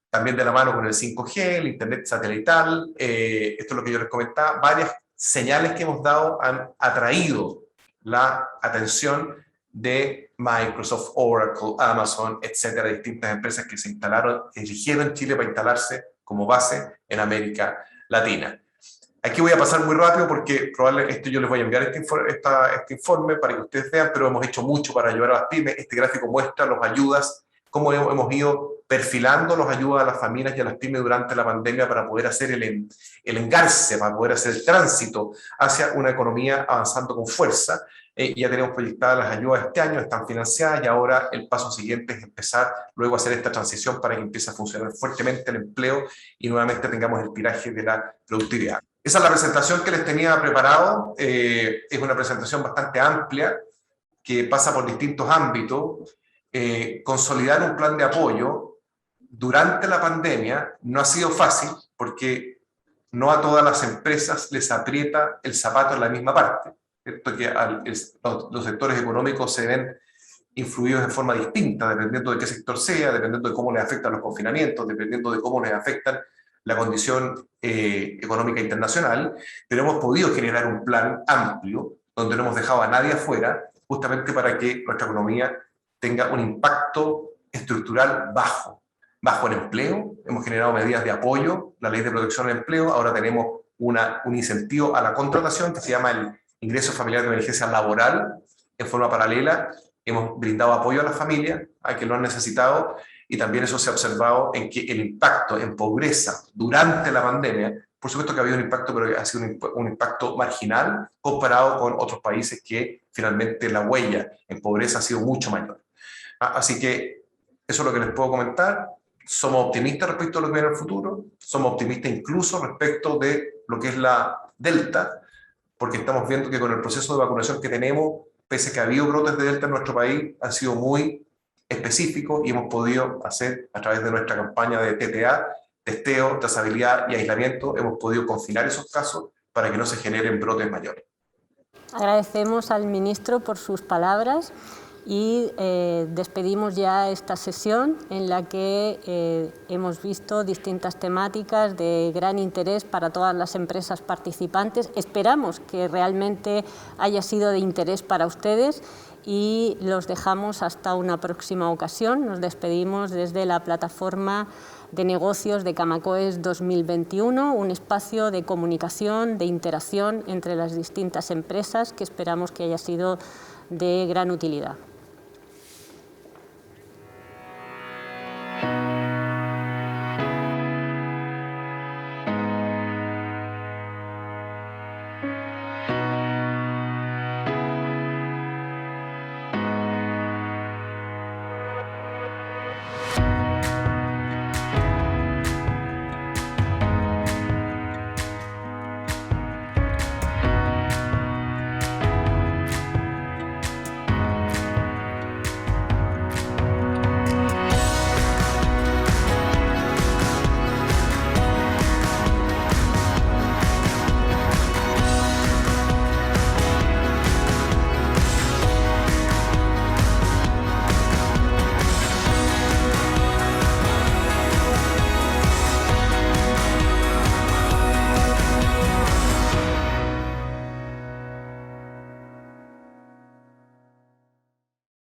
También de la mano con el 5G, el Internet satelital, esto es lo que yo les comentaba, varias señales que hemos dado han atraído la atención de Microsoft, Oracle, Amazon, etcétera, distintas empresas que se instalaron, eligieron Chile para instalarse como base en América Latina. Aquí voy a pasar muy rápido porque probablemente yo les voy a enviar este informe para que ustedes vean, pero hemos hecho mucho para ayudar a las pymes. Este gráfico muestra las ayudas, cómo hemos ido perfilando las ayudas a las familias y a las pymes durante la pandemia para poder hacer el engarce, para poder hacer el tránsito hacia una economía avanzando con fuerza. Ya tenemos proyectadas las ayudas este año, están financiadas y ahora el paso siguiente es empezar luego a hacer esta transición para que empiece a funcionar fuertemente el empleo y nuevamente tengamos el viraje de la productividad. Esa es la presentación que les tenía preparado. Es una presentación bastante amplia que pasa por distintos ámbitos. Consolidar un plan de apoyo durante la pandemia no ha sido fácil porque no a todas las empresas les aprieta el zapato en la misma parte. ¿Cierto? Que los sectores económicos se ven influidos de forma distinta, dependiendo de qué sector sea, dependiendo de cómo les afectan los confinamientos, dependiendo de cómo les afectan la condición económica internacional, pero hemos podido generar un plan amplio, donde no hemos dejado a nadie afuera, justamente para que nuestra economía tenga un impacto estructural bajo en empleo. Hemos generado medidas de apoyo, la ley de protección al empleo, ahora tenemos un incentivo a la contratación que se llama el ingreso familiar de emergencia laboral, en forma paralela. Hemos brindado apoyo a las familias, a que lo han necesitado, y también eso se ha observado en que el impacto en pobreza durante la pandemia, por supuesto que ha habido un impacto, pero ha sido un impacto marginal comparado con otros países que finalmente la huella en pobreza ha sido mucho mayor. Así que eso es lo que les puedo comentar. Somos optimistas respecto a lo que viene en el futuro, somos optimistas incluso respecto de lo que es la Delta, porque estamos viendo que con el proceso de vacunación que tenemos, pese a que ha habido brotes de Delta en nuestro país, ha sido muy específico y hemos podido hacer, a través de nuestra campaña de TTA, testeo, trazabilidad y aislamiento, hemos podido confinar esos casos para que no se generen brotes mayores. Agradecemos al ministro por sus palabras y despedimos ya esta sesión en la que hemos visto distintas temáticas de gran interés para todas las empresas participantes. Esperamos que realmente haya sido de interés para ustedes y los dejamos hasta una próxima ocasión. Nos despedimos desde la plataforma de negocios de Camacoes 2021, un espacio de comunicación, de interacción entre las distintas empresas que esperamos que haya sido de gran utilidad.